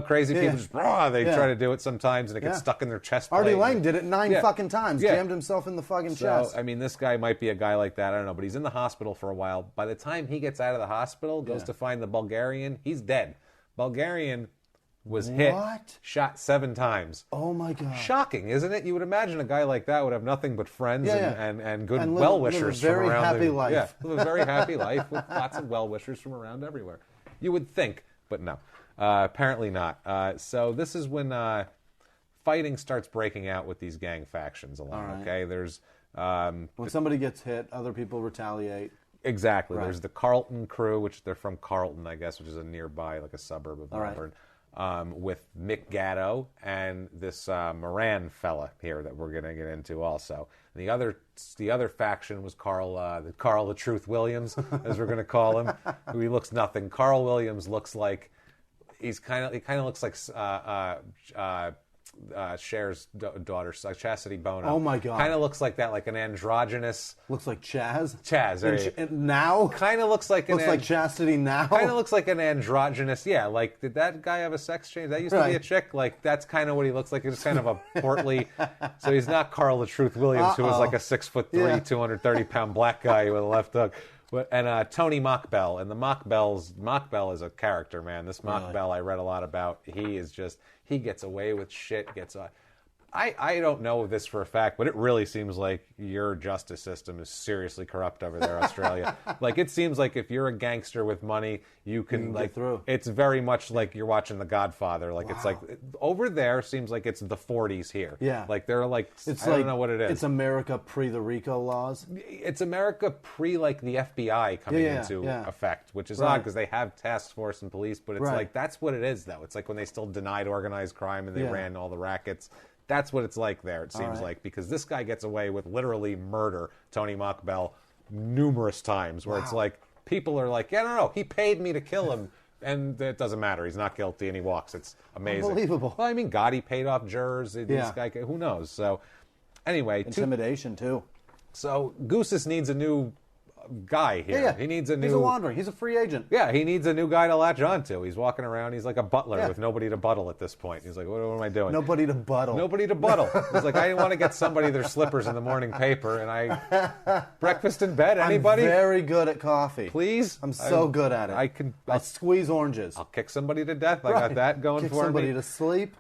Crazy people just, they try to do it sometimes, and it gets stuck in their chest plate. Artie Lang did it 9 fucking times, jammed himself in the fucking chest. So, this guy might be a guy like that, I don't know, but he's in the hospital for a while. By the time he gets out of the hospital, goes to find the Bulgarian, he's dead. Bulgarian was hit, shot 7 times. Oh my God. Shocking, isn't it? You would imagine a guy like that would have nothing but friends and good well-wishers from around. Live a very happy life. Live a very happy life with lots of well-wishers from around everywhere. You would think, but no. Apparently not. So this is when fighting starts breaking out with these gang factions along, okay? There's... when somebody gets hit, other people retaliate. Exactly. Right. There's the Carlton crew, which they're from Carlton, I guess, which is a nearby, like a suburb of Melbourne, with Mick Gatto and this Moran fella here that we're going to get into also. And the other faction was Carl the Truth Williams, as we're going to call him, who he looks nothing. Carl Williams looks like he kind of looks like Cher's daughter, Chastity Bono. Oh my God! Kind of looks like that, like an androgynous. Looks like Chaz. Now kind of looks like like Chastity now. Kind of looks like an androgynous. Yeah, like did that guy have a sex change? That used to be a chick. Like that's kind of what he looks like. He's kind of a portly. So he's not Carl the Truth Williams, who was like a 6'3", 230-pound black guy with a left hook. And Tony Mockbell, and the Mockbell is a character, man. This Mockbell I read a lot about. He gets away with shit. I don't know this for a fact, but it really seems like your justice system is seriously corrupt over there, Australia. Like it seems like if you're a gangster with money, you can like. Get through. It's very much like you're watching The Godfather. Like it's like over there seems like it's the 40s here. Yeah, like they're like I don't know what it is. It's America pre the RICO laws. It's America pre like the FBI coming into effect, which is odd because they have task force and police, but it's like that's what it is though. It's like when they still denied organized crime and they ran all the rackets. That's what it's like there, it seems like, because this guy gets away with literally murder, Tony Mockbell, numerous times, where it's like, people are like, yeah, no, he paid me to kill him, and it doesn't matter, he's not guilty, and he walks. It's amazing. Unbelievable. Well, I mean, Gotti paid off jurors, this guy, who knows? So, anyway. Intimidation, too. So, Goussis needs a new guy here. Yeah. He needs a new... He's a wandering. He's a free agent. Yeah, he needs a new guy to latch onto. He's walking around. He's like a butler with nobody to buddle at this point. He's like, what am I doing? Nobody to buddle. Nobody to buddle. He's like, I didn't want to get somebody their slippers in the morning paper, and breakfast in bed. Anybody? I'm very good at coffee. Please? I'm so good at it. I'll squeeze oranges. I'll kick somebody to death. I got that going kick for me. Somebody to sleep.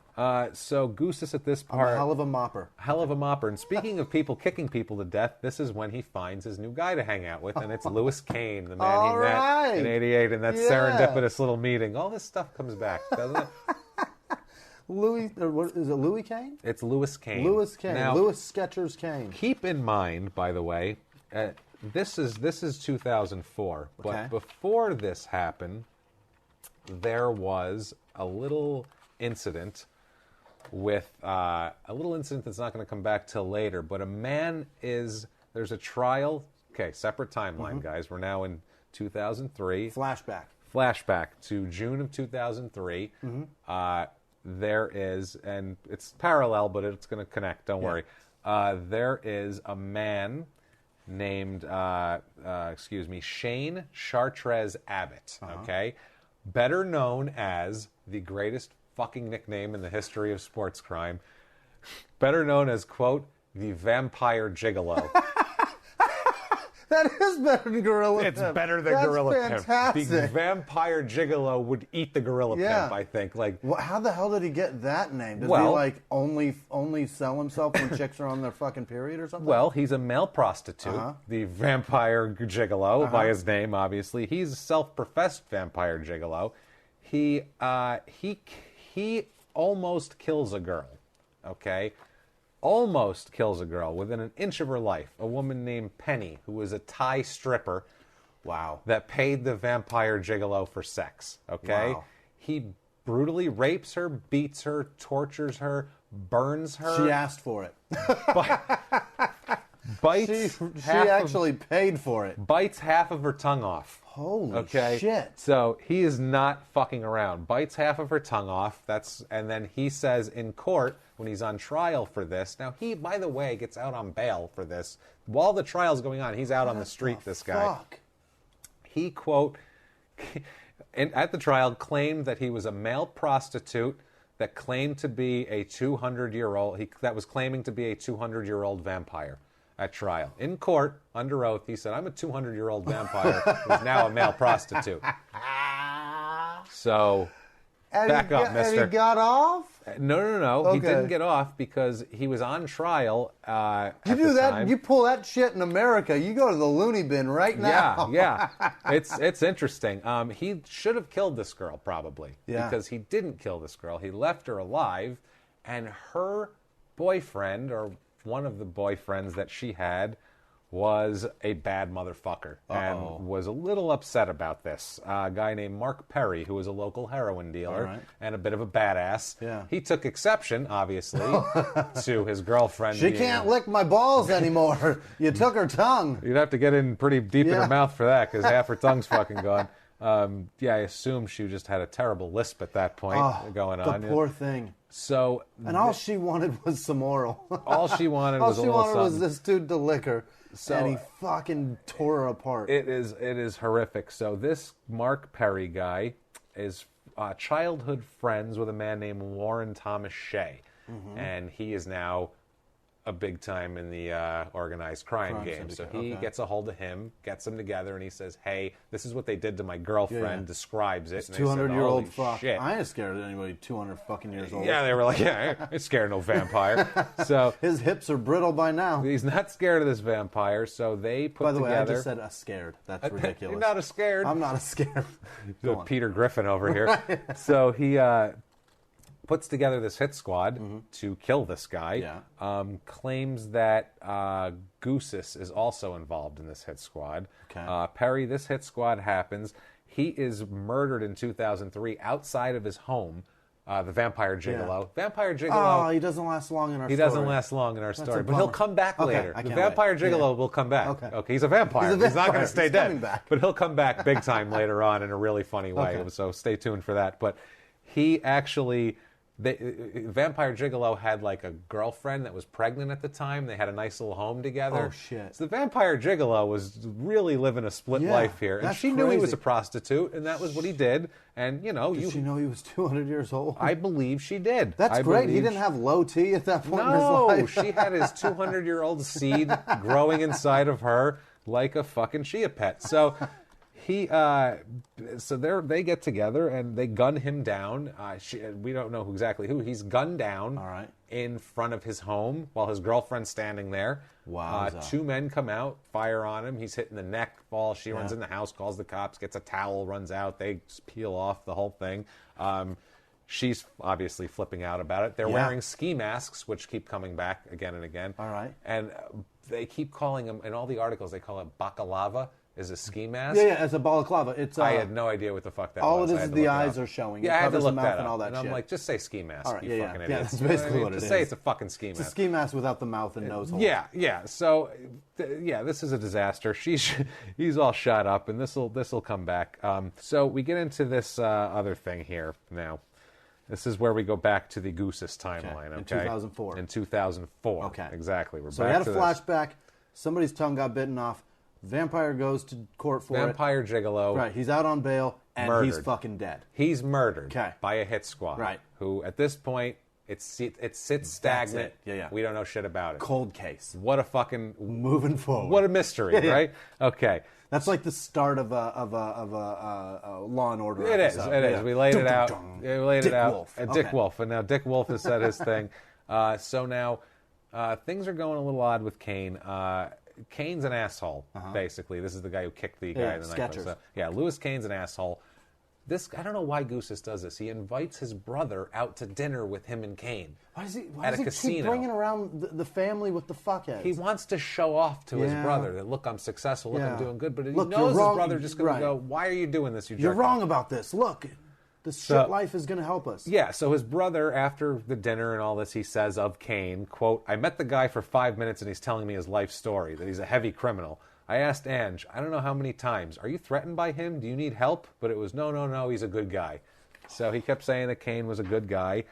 So Goussis at this part... I'm a hell of a mopper. Hell of a mopper. And speaking of people kicking people to death, this is when he finds his new guy to hang out with, and it's Louis Kane, the man he met in '88 in that serendipitous little meeting. All this stuff comes back, doesn't it? Is it Louis Kane? It's Louis Kane. Louis Kane. Now, Louis Skechers Kane. Keep in mind, by the way, this is 2004, but before this happened, there was a little incident that's not going to come back till later, but there's a trial. Okay, separate timeline, guys. We're now in 2003. Flashback to June of 2003. There is, and it's parallel, but it's going to connect, don't worry. There is a man named, Shane Chartres Abbott, okay? Better known as the greatest fucking nickname in the history of sports crime. Better known as, quote, the Vampire Gigolo. That is better than Gorilla Pimp. It's better than Gorilla fantastic. Pimp. The Vampire Gigolo would eat the Gorilla Pimp, I think. Like, how the hell did he get that name? Does he like only sell himself when chicks are on their fucking period or something? Well, he's a male prostitute, the Vampire Gigolo by his name, obviously. He's a self-professed Vampire Gigolo. He almost kills a girl, okay? Almost kills a girl within an inch of her life. A woman named Penny, who was a Thai stripper. Wow. That paid the Vampire Gigolo for sex, okay? Wow. He brutally rapes her, beats her, tortures her, burns her. She asked for it. Bites. She actually paid for it. Bites half of her tongue off. Holy shit. So he is not fucking around. Bites half of her tongue off. And then he says in court, when he's on trial for this, now he, by the way, gets out on bail for this. While the trial's going on, he's out on the street, this guy. He, quote, at the trial, claimed that he was a male prostitute that claimed to be a 200-year-old, that was claiming to be a 200-year-old vampire. At trial. In court, under oath, he said, I'm a 200-year-old vampire who's now a male prostitute. So, back up, mister. And he got off? No. Okay. He didn't get off because he was on trial You do that, time. You pull that shit in America, you go to the loony bin right now. Yeah. It's interesting. He should have killed this girl, probably. Yeah. Because he didn't kill this girl. He left her alive, and her boyfriend, or one of the boyfriends that she had, was a bad motherfucker and was a little upset about this. A guy named Mark Perry, who was a local heroin dealer and a bit of a badass. Yeah. He took exception, obviously, to his girlfriend. She can't lick my balls anymore. You took her tongue. You'd have to get in pretty deep in her mouth for that, because half her tongue's fucking gone. I assume she just had a terrible lisp at that point going on. The poor thing. So, and all she wanted was some oral. All she wanted was a little something. All she wanted was this dude to lick her. So, and he fucking tore her apart. It is horrific. So this Mark Perry guy is childhood friends with a man named Warren Thomas Shea. Mm-hmm. And he is now a big time in the organized crime game. So he gets a hold of him, gets them together, and he says, hey, this is what they did to my girlfriend, describes it. This 200-year-old fuck. Shit. I ain't scared of anybody 200 fucking years old. Yeah, they were like, I ain't scared of no vampire. So his hips are brittle by now. He's not scared of this vampire, so they put together... By the way, I just said a scared. That's ridiculous. You're not a scared. I'm not a scared. Peter Griffin over here. Right. So he... puts together this hit squad to kill this guy, claims that Goussis is also involved in this hit squad. Okay. Perry, this hit squad happens. He is murdered in 2003 outside of his home, the Vampire Gigolo. Yeah. Vampire Gigolo... Oh, he doesn't last long in our story. He doesn't last long in our story, but he'll come back later. The Vampire Gigolo will come back. Okay, he's a vampire. He's not going to stay dead. But he'll come back big time later on in a really funny way, so stay tuned for that. But he actually... Vampire Gigolo had like a girlfriend that was pregnant at the time. They had a nice little home together. Oh, shit. So the Vampire Gigolo was really living a split life here. And she knew he was a prostitute, and that was what he did. And, you know... Did she know he was 200 years old? I believe she did. That's great. He didn't have low T at that point in his life. No, she had his 200-year-old seed growing inside of her like a fucking Chia pet. So... They get together and they gun him down. We don't know exactly who. He's gunned down in front of his home while his girlfriend's standing there. Wow. Two men come out, fire on him. He's hit in the neck, falls. She runs in the house, calls the cops, gets a towel, runs out. They peel off the whole thing. She's obviously flipping out about it. They're wearing ski masks, which keep coming back again and again. All right. And they keep calling them, in all the articles, they call it baklava. Is a ski mask? Yeah, it's a balaclava. I had no idea what the fuck that all was. All it is the eyes are showing. Yeah, I had to look that up. And all that and shit. I'm like, just say ski mask, all right, you fucking idiot. Yeah, that's basically what it is. Just say it's a fucking ski mask. It's a ski mask without the mouth and nose hole. Yeah. So, this is a disaster. He's all shot up, and this'll come back. So we get into this other thing here now. This is where we go back to the Goussis timeline, In 2004. In 2004. Okay. Exactly. So we had a flashback. Somebody's tongue got bitten off. Vampire goes to court for Vampire Gigolo. Right, he's out on bail, and he's fucking dead. He's murdered by a hit squad. Right. Who, at this point, it sits stagnant. Yeah. We don't know shit about it. Cold case. What a fucking... Moving forward. What a mystery, right? Okay. That's like the start of a Law and Order episode. It is. We laid it out. Wolf. Dick Wolf. And now Dick Wolf has said his thing. So now things are going a little odd with Kane. Kane's an asshole, basically. This is the guy who kicked the guy in the nightclub. So, Louis Kane's an asshole. I don't know why Goussis does this. He invites his brother out to dinner with him and Kane. Why does he keep bringing around the family with the fuckheads? He wants to show off to his brother that, look, I'm successful, look, I'm doing good. But he knows his brother's just going to go, why are you doing this, you jerk? You're wrong about this. Look. This shit life is going to help us. Yeah, so his brother, after the dinner and all this, he says of Kane, quote, I met the guy for 5 minutes and he's telling me his life story, that he's a heavy criminal. I asked Ange, I don't know how many times, are you threatened by him? Do you need help? But it was, no, he's a good guy. So he kept saying that Kane was a good guy.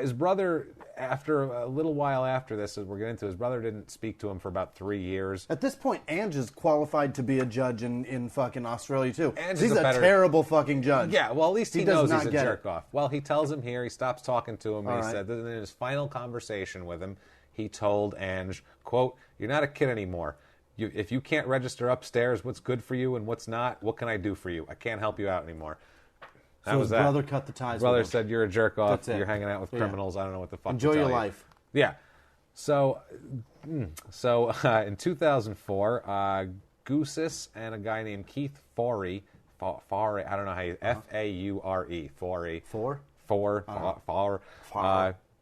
His brother, after a little while after this, as we're getting into, his brother didn't speak to him for about 3 years. At this point, Ange is qualified to be a judge in fucking Australia, too. He's a terrible fucking judge. Yeah, well, at least he knows he's a jerk-off. Well, he tells him here, he stops talking to him, and he said that in his final conversation with him, he told Ange, quote, you're not a kid anymore. If you can't register upstairs what's good for you and what's not, what can I do for you? I can't help you out anymore. So his brother cut the ties with him. Brother said, you're a jerk-off, you're hanging out with criminals, I don't know what the fuck Enjoy your life. Yeah. So in 2004, Goussis and a guy named Keith Faure, I don't know how you, Faure, Faure.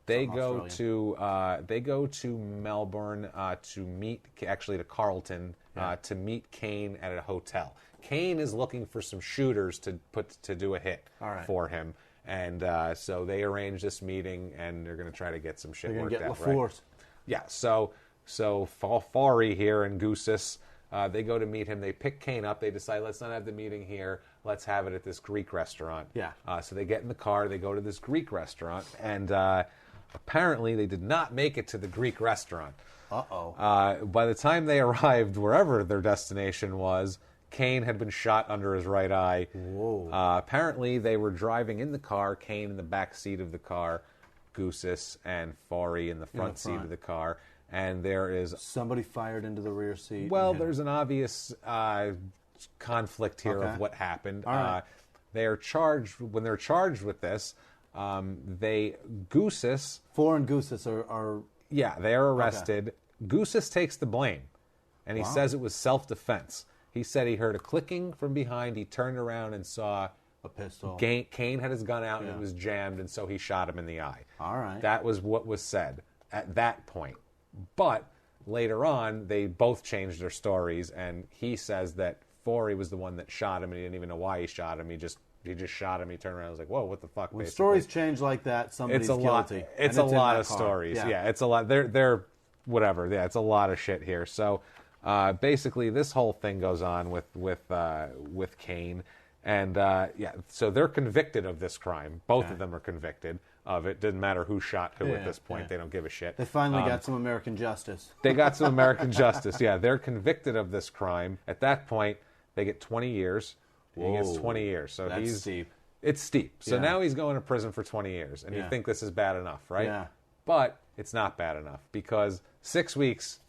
They go to Melbourne to Carlton to meet Kane at a hotel. Kane is looking for some shooters to do a hit for him, and so they arrange this meeting, and they're going to try to get some shit worked out. They're going to get LaForce. Right? Yeah. So Fari here and Goussis, they go to meet him. They pick Kane up. They decide, let's not have the meeting here. Let's have it at this Greek restaurant. Yeah. So they get in the car. They go to this Greek restaurant, and apparently they did not make it to the Greek restaurant. By the time they arrived wherever their destination was, Kane had been shot under his right eye. Whoa. Apparently they were driving in the car, Kane in the back seat of the car, Goussis and Fari in the front seat of the car. And there is... Somebody fired into the rear seat. Well, there's an obvious conflict here of what happened. They are charged... When they're charged with this, Goussis... Four and Goussis are... Yeah, they are arrested. Goussis takes the blame, and he says it was self-defense. He said he heard a clicking from behind. He turned around and saw... A pistol. Kane had his gun out, and it was jammed, and so he shot him in the eye. All right. That was what was said at that point. But later on, they both changed their stories, and he says that Fari was the one that shot him, and he didn't even know why he shot him. He just shot him. He turned around and was like, whoa, what the fuck? When stories change like that, somebody's guilty. It's a lot of stories. Yeah, it's a lot. They're whatever. Yeah, it's a lot of shit here. So basically, this whole thing goes on with Kane. And, so they're convicted of this crime. Both of them are convicted of it. Didn't matter who shot who at this point. They don't give a shit. They finally got some American justice. They got some American justice, yeah. They're convicted of this crime. At that point, they get 20 years. He gets 20 years. So that's steep. It's steep. So now he's going to prison for 20 years. And you think this is bad enough, right? Yeah. But it's not bad enough. Because 6 weeks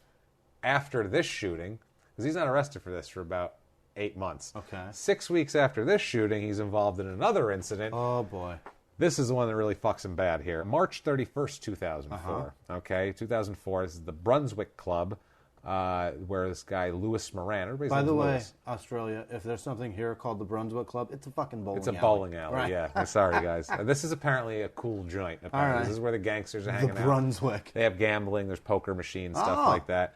after this shooting, because he's not arrested for this for about 8 months. Okay. 6 weeks after this shooting, he's involved in another incident. Oh, boy. This is the one that really fucks him bad here. March 31st, 2004. Okay, 2004. This is the Brunswick Club, where this guy, Louis Moran. By the way, Australia, if there's something here called the Brunswick Club, it's a fucking bowling alley. It's a bowling alley, right. Yeah. Sorry, guys. This is apparently a cool joint. Apparently. This is where the gangsters are hanging out. The Brunswick. They have gambling. There's poker machines, stuff like that.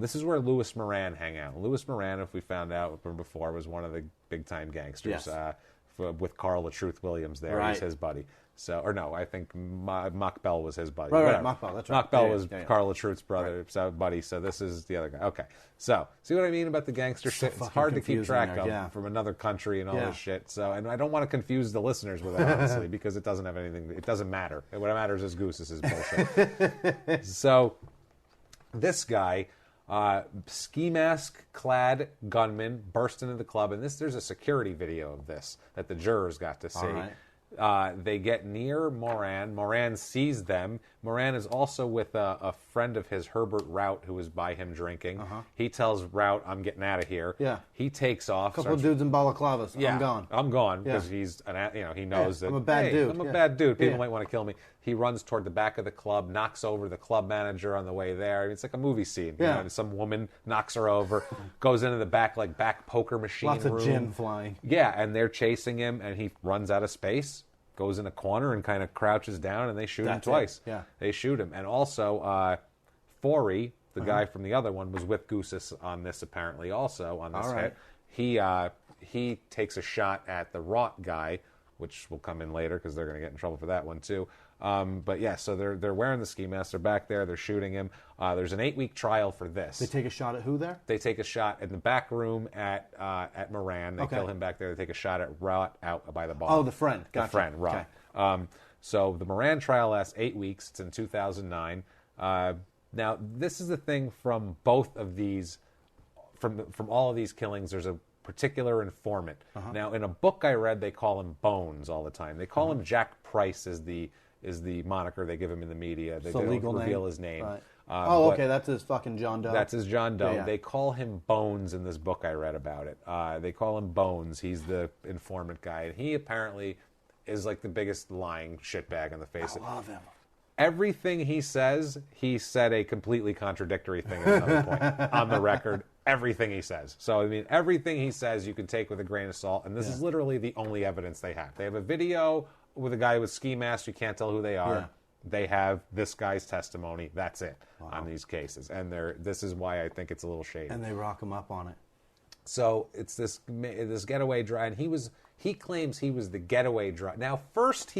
This is where Louis Moran hang out. Louis Moran, if we found out from before, was one of the big-time gangsters. Yes. With Carl the Truth Williams there. Right. He's his buddy. So, or no, I think Mock Bell was his buddy. Right, Mock Bell, that's right. Mock Bell was Carl the Truth's brother, buddy, so this is the other guy. Okay, so, see what I mean about the gangster shit? It's hard to keep track of from another country and all this shit. So, and I don't want to confuse the listeners with it, honestly, because it doesn't have anything, it doesn't matter. What matters is Goussis' bullshit. So, this guy... ski mask clad gunman burst into the club, and there's a security video of this that the jurors got to see. They get near Moran. Moran sees them. Moran is also with a friend of his, Herbert Rout, who was by him drinking. He tells Rout, I'm getting out of here. Yeah. He takes off. A couple of dudes in balaclavas. Yeah, I'm gone. I'm gone because he's he knows that I'm a bad dude. I'm a bad dude. People might want to kill me. He runs toward the back of the club, knocks over the club manager on the way there. I mean, it's like a movie scene. You know, some woman knocks her over, goes into the back poker machine room. Lots of gin flying. Yeah, and they're chasing him, and he runs out of space. Goes in a corner and kind of crouches down, and they shoot him twice. Yeah. They shoot him. And also, Fari, the guy from the other one, was with Goussis on this, apparently, also, on this hit. He takes a shot at the Rot guy, which will come in later, because they're going to get in trouble for that one, too. But yeah, so they're wearing the ski mask. They're back there. They're shooting him. There's an 8-week trial for this. They take a shot at who there? They take a shot in the back room at Moran. They kill him back there. They take a shot at Rot out by the bar. Oh, the friend. Gotcha. The friend, Rot. Okay. So the Moran trial lasts 8 weeks. It's in 2009. Now, this is the thing from both of these, from all of these killings, there's a particular informant. Now, in a book I read, they call him Bones all the time. They call him Jack Price is the moniker they give him in the media. They don't reveal his name. Right. Okay, that's his fucking John Doe. That's his John Doe. Yeah. They call him Bones in this book I read about it. They call him Bones. He's the informant guy. And he apparently is like the biggest lying shitbag on the face. I love him. Everything he says, he said a completely contradictory thing at another point on the record. Everything he says. So, I mean, everything he says you can take with a grain of salt. And this is literally the only evidence they have. They have a video with a guy with ski mask. You can't tell who they are. they have this guy's testimony. That's it on these cases. And this is why I think it's a little shady. And they rock him up on it. So it's this getaway driver, and he claims he was the getaway driver. Now, first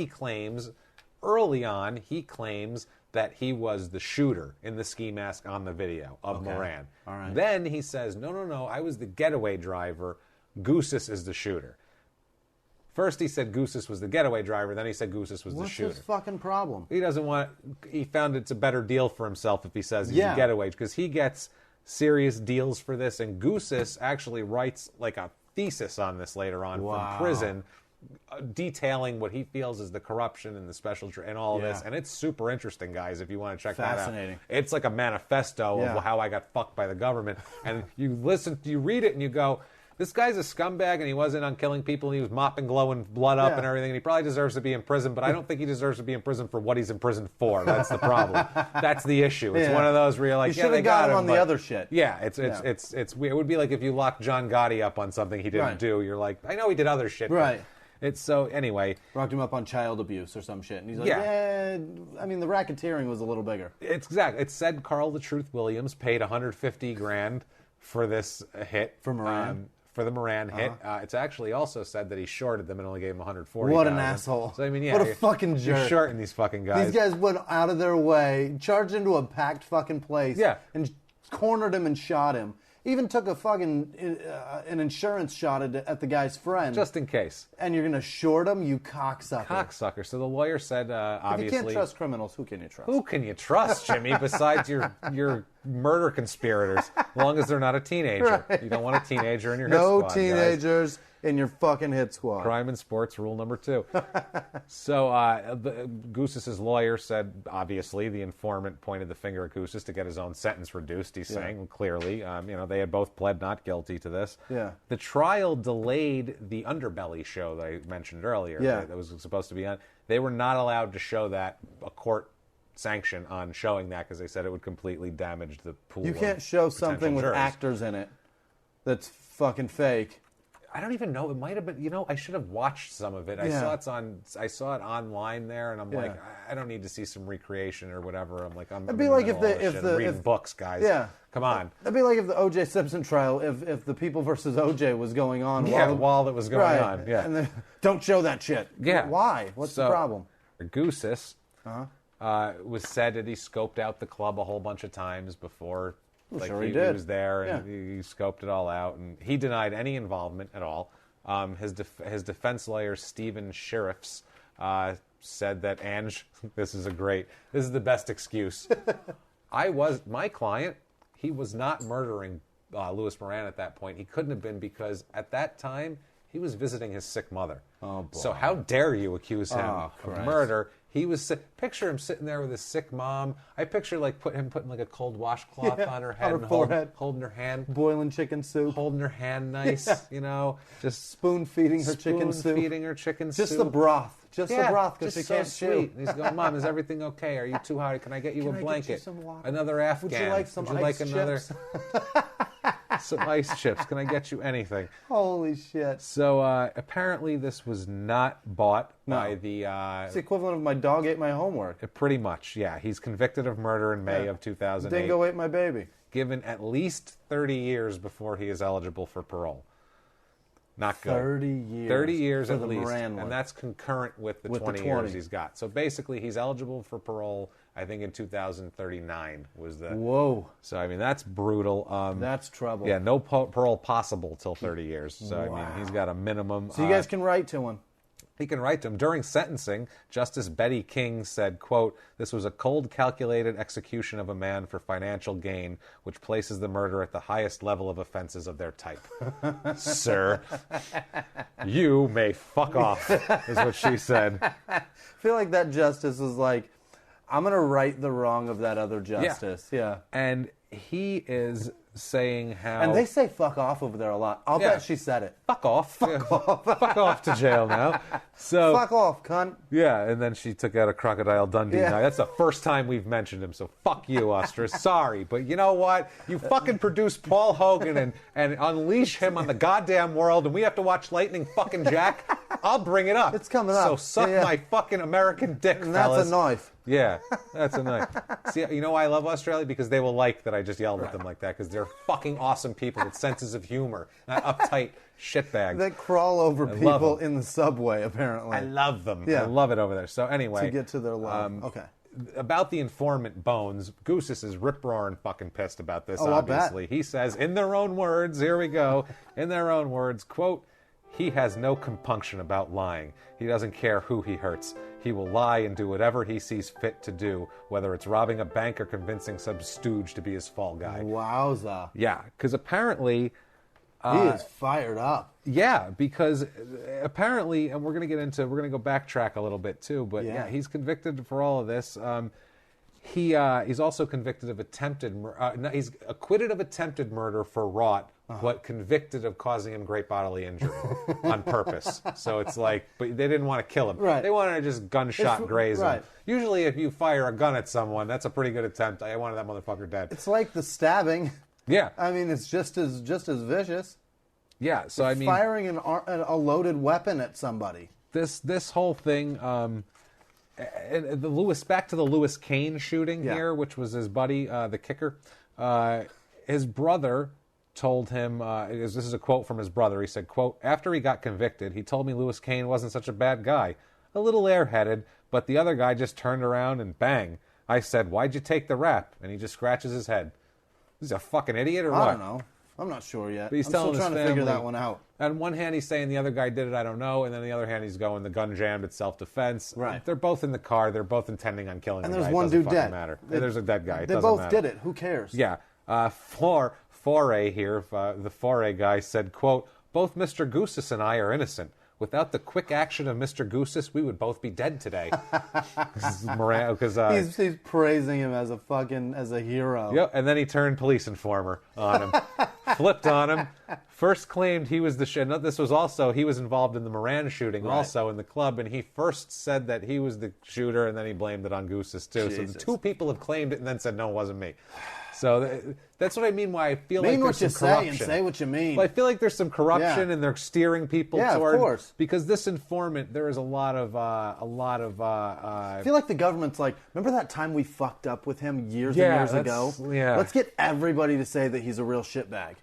early on, he claims that he was the shooter in the ski mask on the video of Moran. All right. Then he says, no, I was the getaway driver. Goussis is the shooter. First he said Goussis was the getaway driver, then he said Goussis was the shooter. What's his fucking problem? He found it's a better deal for himself if he says he's a getaway, because he gets serious deals for this, and Goussis actually writes like a thesis on this later on from prison, detailing what he feels is the corruption and the special and all of this, and it's super interesting, guys, if you want to check that out. Fascinating. It's like a manifesto of how I got fucked by the government, and you read it and you go, this guy's a scumbag, and he wasn't on killing people, and he was mopping glowing blood up and everything, and he probably deserves to be in prison, but I don't think he deserves to be in prison for what he's in prison for. That's the problem. That's the issue. It's one of those where you're like, they got him on the other shit. Yeah, it would be like if you locked John Gotti up on something he didn't do. You're like, I know he did other shit. Right. It's so, anyway. Locked him up on child abuse or some shit. And he's like, I mean, the racketeering was a little bigger. It's exactly. It said Carl the Truth Williams paid $150,000 for this hit. For Moran. For the Moran hit. It's actually also said that he shorted them and only gave him $140,000. What an asshole. So, I mean, what a fucking jerk. You're shorting these fucking guys. These guys went out of their way, charged into a packed fucking place, and cornered him and shot him. Even took a fucking an insurance shot at the guy's friend. Just in case. And you're going to short him, you cocksucker. Cocksucker. So the lawyer said, obviously... If you can't trust criminals, who can you trust? Who can you trust, Jimmy, besides your murder conspirators, as long as they're not a teenager. Right. You don't want a teenager in your hit squad, No teenagers in your fucking hit squad. Crime in sports, rule number 2. So Goussis' lawyer said, obviously, the informant pointed the finger at Goussis to get his own sentence reduced, he's saying, clearly. They had both pled not guilty to this. Yeah. The trial delayed the Underbelly show that I mentioned earlier that was supposed to be on. They were not allowed to show that, a court sanction on showing that, because they said it would completely damage the pool. You can't show something with actors in it that's fucking fake. I don't even know. It might have been. I should have watched some of it. I saw it online there, and I'm like, I don't need to see some recreation or whatever. I'm like, It'd be like if reading books, guys. Yeah, come on. It'd be like if the O.J. Simpson trial, if the People versus O.J. was going on. While it was going on. Yeah, and don't show that shit. Yeah. Why? What's the problem? Goussis was said that he scoped out the club a whole bunch of times before. He was there, and he scoped it all out, and he denied any involvement at all. His defense lawyer, Stephen Sheriffs, said that this is the best excuse. My client, he was not murdering Louis Moran at that point. He couldn't have been, because at that time, he was visiting his sick mother. Oh, boy. So how dare you accuse him of murder? He was picture him sitting there with his sick mom. I picture him putting like a cold washcloth on her head, on her forehead, holding her hand, boiling chicken soup, holding her hand nice, just spoon feeding her chicken soup, just the broth, the broth, because she can't chew. Sweet. And he's going, Mom, is everything okay? Are you too hot? Can I get you a blanket? Another Afghan? Would you like some ice chips? Some ice chips. Can I get you anything? Holy shit. So apparently this was not bought by the... it's the equivalent of my dog ate my homework. Pretty much, yeah. He's convicted of murder in May of 2008. Dingo ate my baby. Given at least 30 years before he is eligible for parole. Not good. 30 years. 30 years at least. Moran and that's concurrent with the 20 years he's got. So basically he's eligible for parole, I think in 2039 was the... Whoa. So, I mean, that's brutal. That's trouble. Yeah, no parole possible till 30 years. So, I mean, he's got a minimum... So you guys can write to him. He can write to him. During sentencing, Justice Betty King said, quote, "This was a cold, calculated execution of a man for financial gain, which places the murder at the highest level of offenses of their type." Sir, you may fuck off, is what she said. I feel like that justice was like, I'm going to right the wrong of that other justice. Yeah. And he is saying how... And they say fuck off over there a lot. I'll bet she said it. Fuck off. Fuck off. Fuck off to jail now. So fuck off, cunt. Yeah, and then she took out a Crocodile Dundee knife. That's the first time we've mentioned him, so fuck you, Ostrus. Sorry, but you know what? You fucking produce Paul Hogan and unleash him on the goddamn world, and we have to watch Lightning fucking Jack? I'll bring it up. It's coming up. So suck my fucking American dick, and fellas. That's a knife. Yeah, that's a knife. See, you know why I love Australia? Because they will like that I just yelled at them like that, because they're fucking awesome people with senses of humor, not uptight shitbags. That crawl over people in the subway, apparently. I love them. Yeah. I love it over there. So anyway. To get to their love. Okay. About the informant Bones, Goussis is rip-roaring fucking pissed about this, I'll obviously. bet. He says, in their own words, here we go, in their own words, quote, he has no compunction about lying. He doesn't care who he hurts. He will lie and do whatever he sees fit to do, whether it's robbing a bank or convincing some stooge to be his fall guy. Wowza. Yeah, because apparently... he is fired up. Yeah, because apparently, and we're going to go backtrack a little bit too, but yeah he's convicted for all of this. He's also convicted of he's acquitted of attempted murder for rot, but convicted of causing him great bodily injury on purpose. So it's like, but they didn't want to kill him. Right. They wanted to just gunshot graze him. Usually if you fire a gun at someone, that's a pretty good attempt. I wanted that motherfucker dead. It's like the stabbing. Yeah. I mean, it's just as vicious. Yeah, so I mean... firing a loaded weapon at somebody. This whole thing... back to the Lewis Kane shooting here, which was his buddy, the kicker. His brother told him, this is a quote from his brother, he said, quote, after he got convicted, he told me Lewis Kane wasn't such a bad guy. A little airheaded, but the other guy just turned around and bang. I said, why'd you take the rap? And he just scratches his head. He's a fucking idiot or what? I don't know. I'm not sure yet. But he's I'm still trying to figure that one out. On one hand, he's saying the other guy did it, I don't know. And then on the other hand, he's going, the gun jammed, it's self-defense. Right. They're both in the car. They're both intending on killing the guy. And there's one dude dead. Matter. There's a dead guy. They both did it. Who cares? Yeah. Foray here, the Foray guy said, quote, both Mr. Goussis and I are innocent. Without the quick action of Mr. Goussis, we would both be dead today. He's praising him as a hero. Yep, and then he turned police informer on him, flipped on him. First claimed he was he was involved in the Moran shooting also in the club, and he first said that he was the shooter, and then he blamed it on Goussis too. Jesus. So the two people have claimed it and then said, no, it wasn't me. So that's what I mean. Why I feel like there's some corruption. Mean what you say and say what you mean. Well, I feel like there's some corruption, and they're steering people toward. Of course. Because this informant, there is a lot of. I feel like the government's like, remember that time we fucked up with him years and years ago? Yeah. Let's get everybody to say that he's a real shitbag.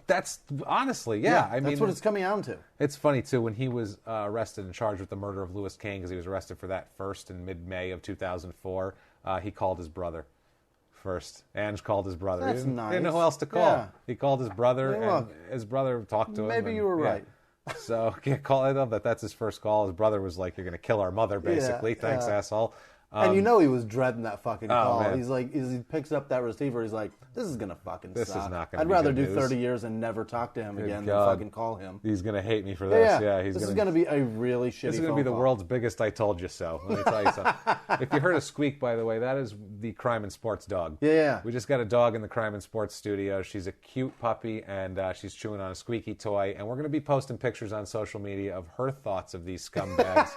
That's honestly, I mean, that's what it's coming down to. It's funny too when he was arrested and charged with the murder of Lewis Kane, because he was arrested for that first in mid-May of 2004. He called his brother. First, Ange called his brother. That's nice. He didn't know who else to call. Yeah. He called his brother, Hey, and his brother talked to him. Maybe you were right. So I love that. That's his first call. His brother was like, "You're going to kill our mother," basically. Thanks, asshole. And you know he was dreading that fucking call. Man. He's like, he picks up that receiver. He's like, this is gonna fucking This suck. is not gonna I'd be rather good do news. 30 years and never talk to him again God. than fucking call him. He's going to hate me for this. Yeah, this is gonna be a really shitty. This is going to be the world's biggest "I told you so." Let me tell you something. If you heard a squeak, by the way, that is the Crime and Sports dog. Yeah. We just got a dog in the Crime and Sports studio. She's a cute puppy, and she's chewing on a squeaky toy. And we're going to be posting pictures on social media of her thoughts of these scumbags.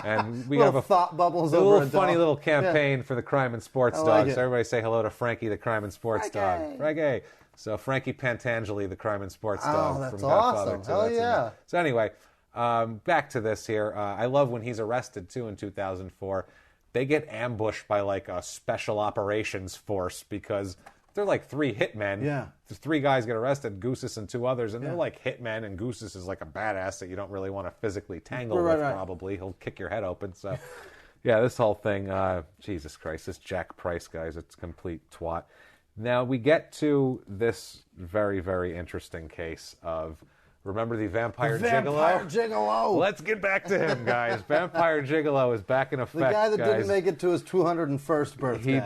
And we have a thought bubbles a over little funny little campaign for the Crime and Sports like dog. it. So everybody say hello to Frankie, the Crime and Sports dog. Frankie. So Frankie Pantangeli, the Crime and Sports dog that's from Godfather. awesome. Hell yeah. So anyway, back to this here. I love when he's arrested too in 2004. They get ambushed by like a special operations force because they're like three hitmen. Yeah. The three guys get arrested, Goussis and two others, and they're like hitmen, and Goussis is like a badass that you don't really want to physically tangle with, probably. He'll kick your head open. So, yeah, this whole thing, Jesus Christ, this Jack Price guy's a complete twat. Now, we get to this very, very interesting case of, remember the Vampire Gigolo? Vampire Gigolo! Let's get back to him, guys. Vampire Gigolo is back in effect, the guy that guys. didn't make it to his 201st birthday.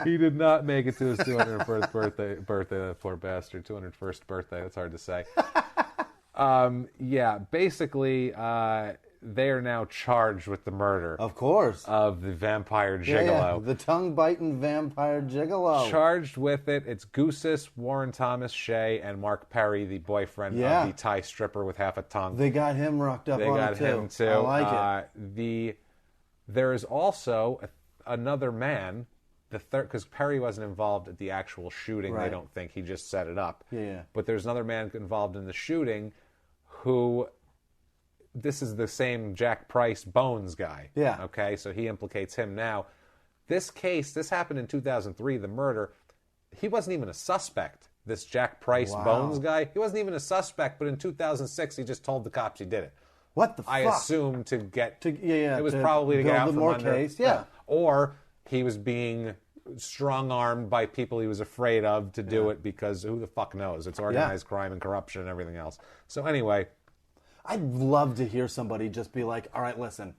He did not make it to his 201st birthday, that poor bastard. 201st birthday, that's hard to say. Basically, they are now charged with the murder. Of course. Of the Vampire Gigolo. Yeah, the tongue-biting Vampire Gigolo. Charged with it, it's Goussis, Warren Thomas Shea, and Mark Perry, the boyfriend of the Thai stripper with half a tongue. They got him rocked up on it, too. They got him, too. I like it. There is also another man, because Perry wasn't involved at the actual shooting, they don't think. He just set it up. Yeah. But there's another man involved in the shooting who this is the same Jack Price Bones guy. Yeah. Okay, so he implicates him now. This case, this happened in 2003, the murder. He wasn't even a suspect, this Jack Price Bones guy. He wasn't even a suspect, but in 2006, he just told the cops he did it. What the fuck? I assume to get... it was to probably to get out from more under. Case, yeah. Or he was being strong-armed by people he was afraid of to do it because who the fuck knows? It's organized crime and corruption and everything else. So anyway... I'd love to hear somebody just be like, all right, listen,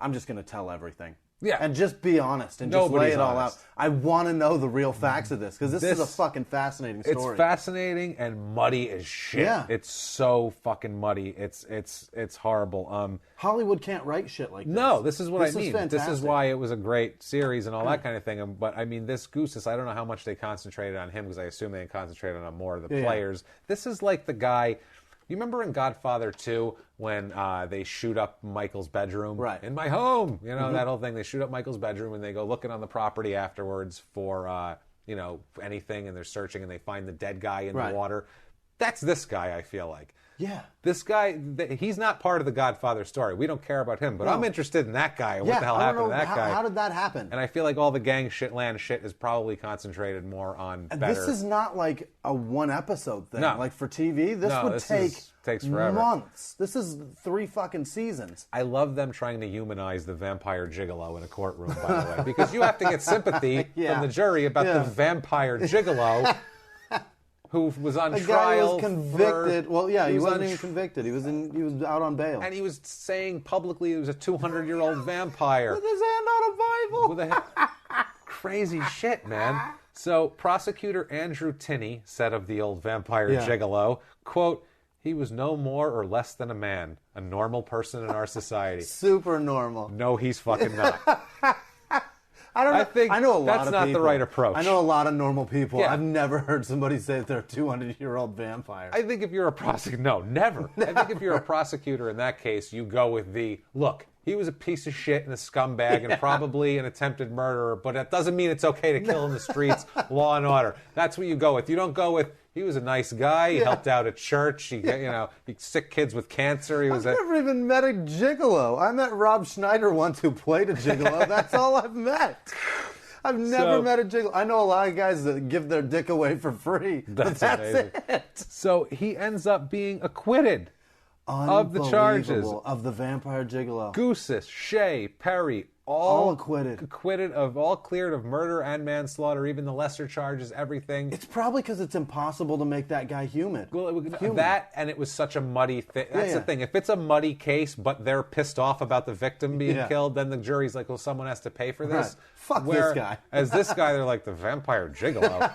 I'm just going to tell everything. Yeah. And just be honest and just lay it all out. I want to know the real facts of this because this is a fucking fascinating story. It's fascinating and muddy as shit. Yeah. It's so fucking muddy. It's horrible. Hollywood can't write shit like this. No, this is what I mean. Fantastic. This is why it was a great series and all that kind of thing. But I mean, this Goussis, I don't know how much they concentrated on him because I assume they concentrated on more of the players. This is like the guy... You remember in Godfather 2 when they shoot up Michael's bedroom? Right. In my home! You know, that whole thing. They shoot up Michael's bedroom and they go looking on the property afterwards for, anything, and they're searching and they find the dead guy in the water. That's this guy, I feel like. Yeah. This guy, he's not part of the Godfather story. We don't care about him, but I'm interested in that guy. What the hell happened to that guy? How did that happen? And I feel like all the gang land shit is probably concentrated more on better. This is not like a one-episode thing. No. Like for TV, this would takes forever. Months. This is 3 fucking seasons. I love them trying to humanize the Vampire Gigolo in a courtroom, by the way, because you have to get sympathy from the jury about the Vampire Gigolo. Who was on trial? Guy was convicted. He wasn't even convicted. He was out on bail, and he was saying publicly he was a 200-year-old vampire with his hand on a Bible. Crazy shit, man. So prosecutor Andrew Tinney said of the old Vampire Gigolo, quote, "He was no more or less than a man, a normal person in our society." Super normal. No, he's fucking not. I think I know a lot that's of not people. the right approach. I know a lot of normal people. Yeah. I've never heard somebody say that they're a 200-year-old vampire. I think if you're a prosecutor, no, never. I think if you're a prosecutor in that case, you go with the, look, he was a piece of shit and a scumbag and probably an attempted murderer, but that doesn't mean it's okay to kill in the streets, law and order. That's what you go with. You don't go with, he was a nice guy, he helped out at church, he sick kids with cancer. I've never even met a gigolo. I met Rob Schneider once who played a gigolo. That's all I've met. I've never met a gigolo. I know a lot of guys that give their dick away for free. That's amazing. It. So he ends up being acquitted of the charges. Of the Vampire Gigolo. Goussis, Shea, Perry, all acquitted. All cleared of murder and manslaughter, even the lesser charges, everything. It's probably because it's impossible to make that guy human. Well, that, and it was such a muddy thing. That's the thing. If it's a muddy case, but they're pissed off about the victim being killed, then the jury's like, well, someone has to pay for this. Right. Fuck this guy. As this guy, they're like, the Vampire Gigolo.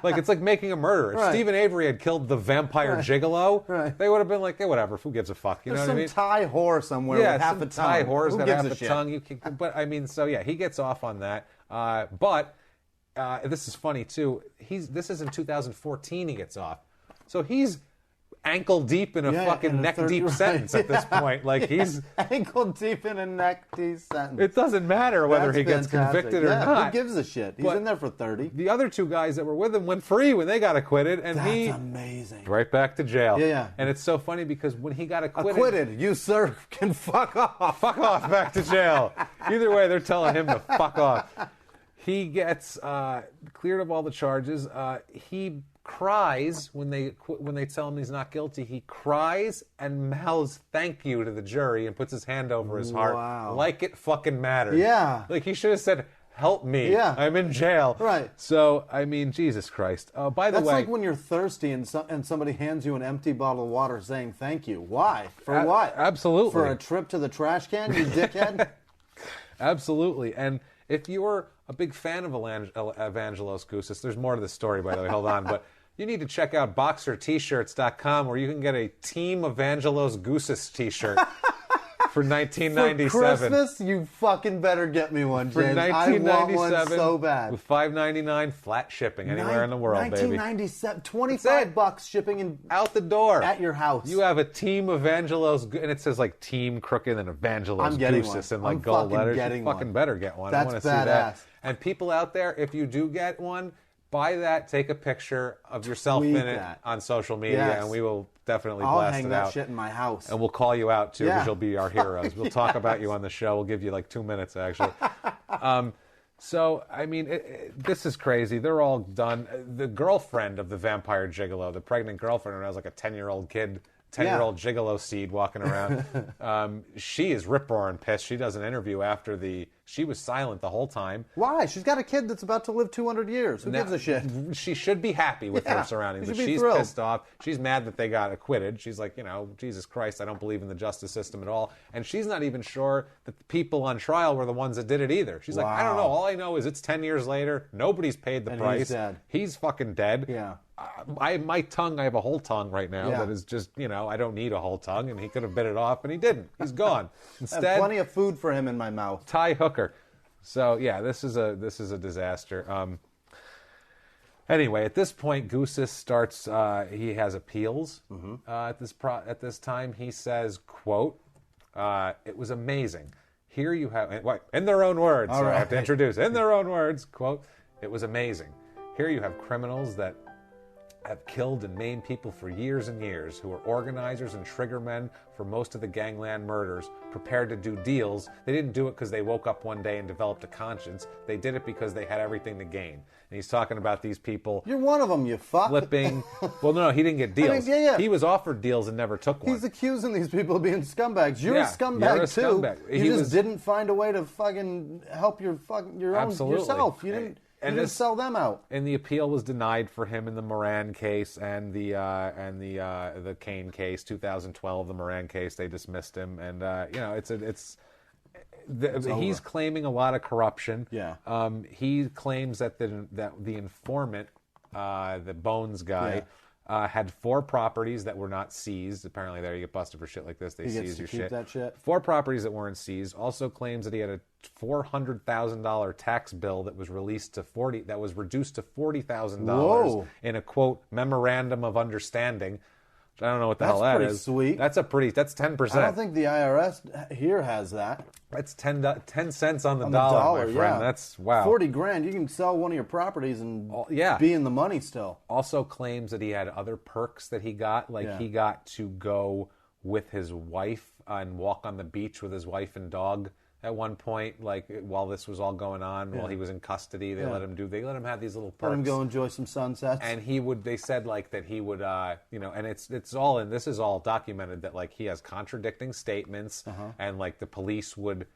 Like, it's like making a murder. If Stephen Avery had killed the Vampire Gigolo, they would have been like, hey, whatever, who gives a fuck? You know what I mean? There's some Thai whore somewhere with half a tongue. Thai whore's got half a shit? tongue. But, I mean, so, he gets off on that. But this is funny, too. This is in 2014 he gets off. So he's ankle deep in a fucking neck deep sentence at this point. Like, he's ankle deep in a neck deep sentence. It doesn't matter whether he gets convicted or not. Who gives a shit? He's in there for 30. The other 2 guys that were with him went free when they got acquitted, and That's amazing. Right back to jail. Yeah. And it's so funny because when he got acquitted, you sir can fuck off. Fuck off, back to jail. Either way, they're telling him to fuck off. He gets cleared of all the charges. He cries when they tell him he's not guilty. He cries and mouths thank you to the jury and puts his hand over his heart like it fucking mattered. Yeah. Like he should have said, help me. Yeah. I'm in jail. Right. So, I mean, Jesus Christ. By the way... That's like when you're thirsty and somebody hands you an empty bottle of water saying thank you. Why? For what? Absolutely. For a trip to the trash can, you dickhead? Absolutely. And if you're a big fan of Evangelos Goussis, there's more to the story, by the way. Hold on. But you need to check out boxertshirts.com where you can get a Team Evangelos Goussis t-shirt for $19.97. For Christmas, you fucking better get me one, James. For $19.97, I want one so bad. With $5.99 flat shipping anywhere in the world, baby. $19.97, $25 shipping out the door at your house. You have a Team Evangelos, and it says like Team Crooked and Evangelos Goussis in like gold letters. You fucking better get one. That's I want to see badass. that. And people out there, if you do get one, buy that, take a picture of yourself in it on social media, and we will definitely blast it out. I'll hang that shit in my house. And we'll call you out, too, because you'll be our heroes. We'll talk about you on the show. We'll give you like 2 minutes, actually. So, I mean, this is crazy. They're all done. The girlfriend of the Vampire Gigolo, the pregnant girlfriend, when I was like a 10-year-old kid, 10-year-old gigolo seed walking around. She is rip-roaring pissed. She does an interview after she was silent the whole time. Why? She's got a kid that's about to live 200 years. Who gives a shit? She should be happy with her surroundings, but she's pissed off. She's mad that they got acquitted. She's like, Jesus Christ, I don't believe in the justice system at all. And she's not even sure that the people on trial were the ones that did it either. She's like, I don't know. All I know is it's 10 years later. Nobody's paid the price. He's dead. He's fucking dead. Yeah. I have a whole tongue right now that is just, I don't need a whole tongue, and he could have bit it off, and he didn't. He's gone. Instead, I have plenty of food for him in my mouth. Ty Hooker. So yeah, this is a disaster. Anyway, at this point, Goussis starts. He has appeals. At this time, he says, "quote It was amazing. Here you have, in their own words. So I have to introduce in their own words. Quote: It was amazing. Here you have criminals that have killed and maimed people for years and years, who are organizers and triggermen for most of the gangland murders, prepared to do deals. They didn't do it because they woke up one day and developed a conscience. They did it because they had everything to gain." And he's talking about these people. You're one of them, you fuck. Flipping. Well, no, he didn't get deals. He was offered deals and never took one. He's accusing these people of being scumbags. You're a scumbag, too. Scumbag. You just didn't find a way to fucking help your own yourself. You didn't. And didn't sell them out. And the appeal was denied for him in the Moran case and the Kane case, 2012. The Moran case, they dismissed him, and he's claiming a lot of corruption. Yeah. He claims that the informant, the Bones guy. Had 4 properties that were not seized. Apparently, there you get busted for shit like this. They seize your shit. That shit. 4 properties that weren't seized. Also claims that he had a $400,000 tax bill that was reduced to $40,000 in a quote memorandum of understanding. I don't know what the hell that is. Sweet. That's 10%. I don't think the IRS here has that. That's 10 cents on the dollar, my friend. That's wow. $40,000. You can sell one of your properties and be in the money still. Also claims that he had other perks that he got, he got to go with his wife and walk on the beach with his wife and dog. At one point, while this was all going on, while he was in custody, they let him have these little perks. Let him go enjoy some sunsets. And they said that he would, and it's all in, this is all documented that he has contradicting statements and the police would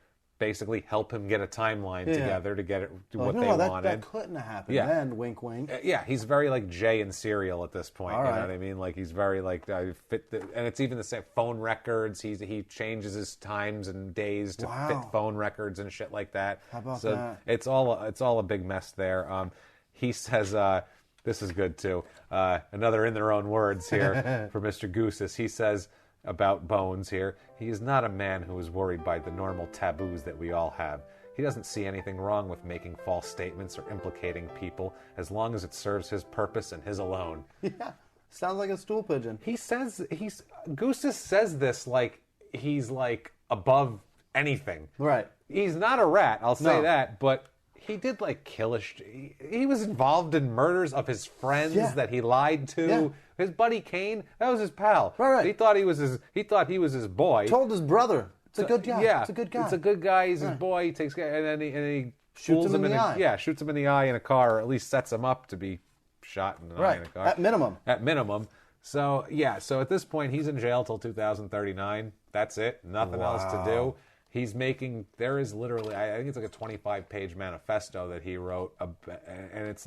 basically help him get a timeline together to get it what they wanted. That couldn't have happened then, wink, wink. He's very Jay in Serial at this point. All right. You know what I mean? He's very and it's even the same phone records. He changes his times and days to fit phone records and shit like that. How about that? It's all a big mess there. He says, this is good too. Another in their own words here for Mr. Goussis. He says about Bones here, he is not a man who is worried by the normal taboos that we all have. He doesn't see anything wrong with making false statements or implicating people as long as it serves his purpose and his alone. Yeah, sounds like a stool pigeon. Goussis says this like he's above anything. Right. He's not a rat, I'll say that, but he did kill he was involved in murders of his friends that he lied to. Yeah. His buddy Kane, that was his pal. Right. He thought he was his boy. Told his brother. It's a good guy. Yeah. It's a good guy. It's a good guy. He's his boy. He takes care, and then he shoots him in the eye. Yeah, shoots him in the eye in a car, or at least sets him up to be shot in the eye in a car. At minimum. So at this point, he's in jail till 2039. That's it. Nothing else to do. He's making, there is literally, I think it's a 25-page manifesto that he wrote, and it's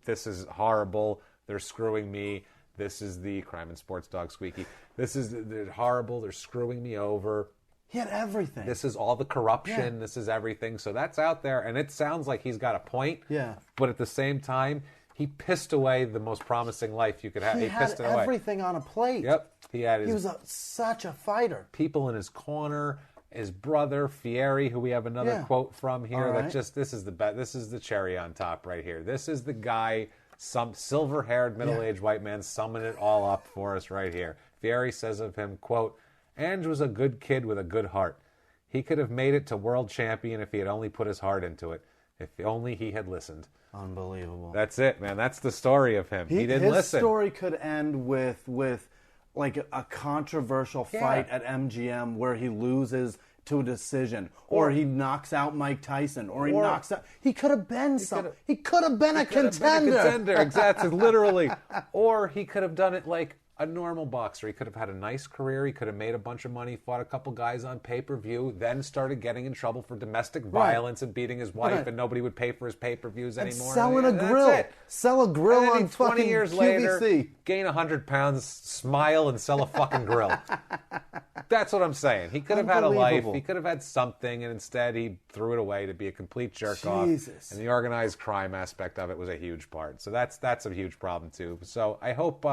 this is horrible, they're screwing me, this is the crime and sports dog squeaky, they're horrible, they're screwing me over. He had everything. This is all the corruption, this is everything, so that's out there, and it sounds like he's got a point, but at the same time, he pissed away the most promising life you could have. He pissed it away. He had everything on a plate. Yep. He was such a fighter. People in his corner, his brother, Fieri, who we have another quote from here. Right. This is the best. This is the cherry on top right here. This is the guy, some silver-haired, middle-aged white man, summing it all up for us right here. Fieri says of him, quote, "Ange was a good kid with a good heart. He could have made it to world champion if he had only put his heart into it. If only he had listened. Unbelievable. That's it, man. That's the story of him. He didn't listen. His story could end with like a controversial fight at MGM where he loses to a decision, or he knocks out Mike Tyson, or he knocks out. He could have been something. He could have been a contender. Exactly, literally. Or he could have done it like a normal boxer. He could have had a nice career. He could have made a bunch of money, fought a couple guys on pay-per-view, then started getting in trouble for domestic violence and beating his wife, and nobody would pay for his pay-per-views anymore. Selling a grill. Sell a grill on 20 years QVC. later, gain 100 pounds, smile, and sell a fucking grill. That's what I'm saying. He could have had a life. He could have had something, and instead he threw it away to be a complete jerk-off. And the organized crime aspect of it was a huge part. So that's a huge problem, too. So I hope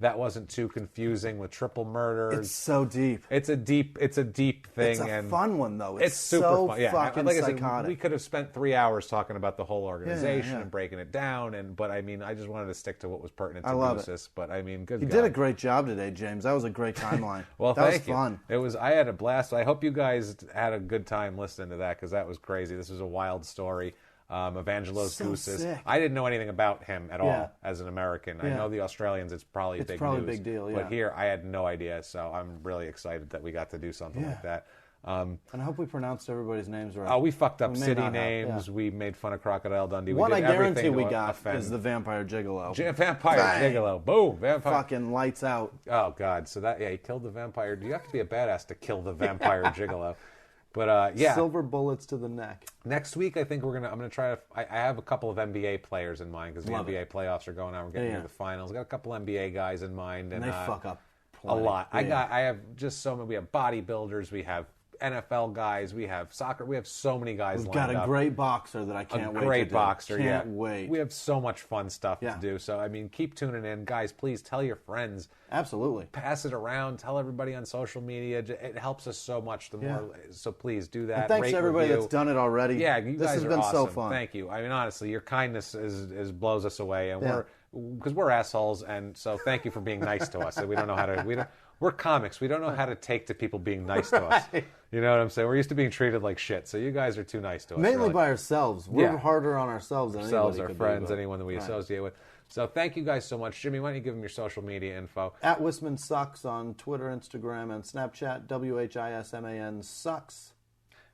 that wasn't too confusing with triple murders. It's so deep. It's a deep thing. It's a fun one, though. It's super so fun. Yeah, fucking like I psychotic. said, we could have spent 3 hours talking about the whole organization and breaking it down. But I mean, I just wanted to stick to what was pertinent to Goussis. But I mean, good. You did a great job today, James. That was a great timeline. Well, that thank was fun. It was. I had a blast. I hope you guys had a good time listening to that because that was crazy. This was a wild story. Evangelos Goussis. Sick. I didn't know anything about him at all as an American. I know the Australians, it's probably big news. a big deal, But here, I had no idea, so I'm really excited that we got to do something like that. And I hope we pronounced everybody's names right. Oh, we fucked up city names. We made fun of Crocodile Dundee. What we did I guarantee we to got offend. is the Vampire Gigolo. Vampire Gigolo. Boom. Vampire. Fucking lights out. Oh, God. So he killed the vampire. You have to be a badass to kill the Vampire Gigolo. But silver bullets to the neck. Next week, I think I'm gonna try to. I have a couple of NBA players in mind because the NBA playoffs are going on. We're getting into the finals. I got a couple NBA guys in mind, and they fuck up a lot. I have just so many. We have bodybuilders. We have NFL guys. We have soccer. We have so many guys. We've got a great boxer that I can't wait. A great boxer. Can't wait. We have so much fun stuff to do. So I mean, keep tuning in, guys. Please tell your friends. Absolutely. Pass it around. Tell everybody on social media. It helps us so much. The more, so please do that. And thanks to everybody that's done it already. Yeah, you this guys has been awesome. So fun. Thank you. I mean, honestly, your kindness is blows us away, and we're assholes, and so thank you for being nice to us. We don't know how to. We're comics. We don't know how to take to people being nice to us. You know what I'm saying? We're used to being treated like shit. So you guys are too nice to us. Mainly by ourselves. We're harder on ourselves than ourselves, anybody our friends, anyone that we associate with. So thank you guys so much. Jimmy, why don't you give them your social media info? At Whisman Sucks on Twitter, Instagram, and Snapchat. WHISMAN Sucks.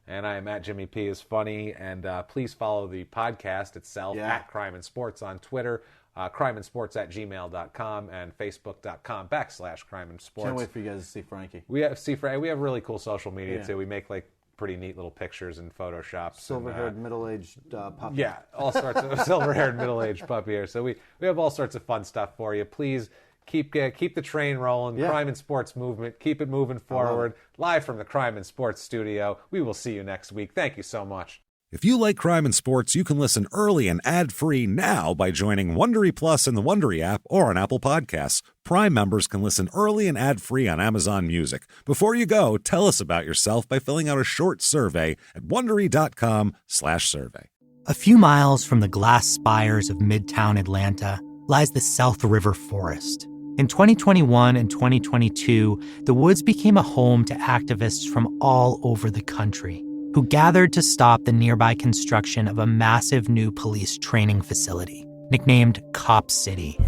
And I am at Jimmy P is Funny. And please follow the podcast itself at Crime and Sports on Twitter. crimeandsports@gmail.com and facebook.com/crime and sports. Can't wait for you guys to see Frankie. We have really cool social media too. We make like pretty neat little pictures in Photoshop. Silver-haired, middle-aged puppy. Yeah, all sorts of silver-haired, middle-aged puppy here. So we have all sorts of fun stuff for you. Please keep the train rolling. Crime and Sports movement. Keep it moving forward. Live from the Crime and Sports studio. We will see you next week. Thank you so much. If you like crime and sports, you can listen early and ad-free now by joining Wondery Plus in the Wondery app or on Apple Podcasts. Prime members can listen early and ad-free on Amazon Music. Before you go, tell us about yourself by filling out a short survey at Wondery.com/survey. A few miles from the glass spires of Midtown Atlanta lies the South River Forest. In 2021 and 2022, the woods became a home to activists from all over the country who gathered to stop the nearby construction of a massive new police training facility, nicknamed Cop City.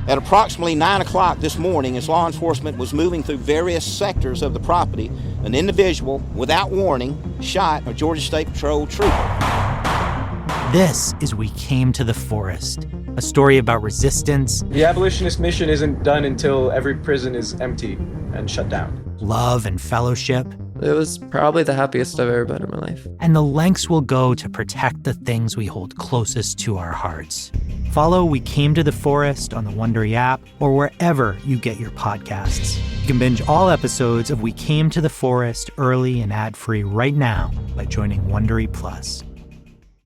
At approximately 9 o'clock this morning, as law enforcement was moving through various sectors of the property, an individual, without warning, shot a Georgia State Patrol trooper. This is We Came to the Forest, a story about resistance. The abolitionist mission isn't done until every prison is empty and shut down. Love and fellowship. It was probably the happiest I've ever been in my life. And the lengths we'll go to protect the things we hold closest to our hearts. Follow We Came to the Forest on the Wondery app or wherever you get your podcasts. You can binge all episodes of We Came to the Forest early and ad-free right now by joining Wondery Plus.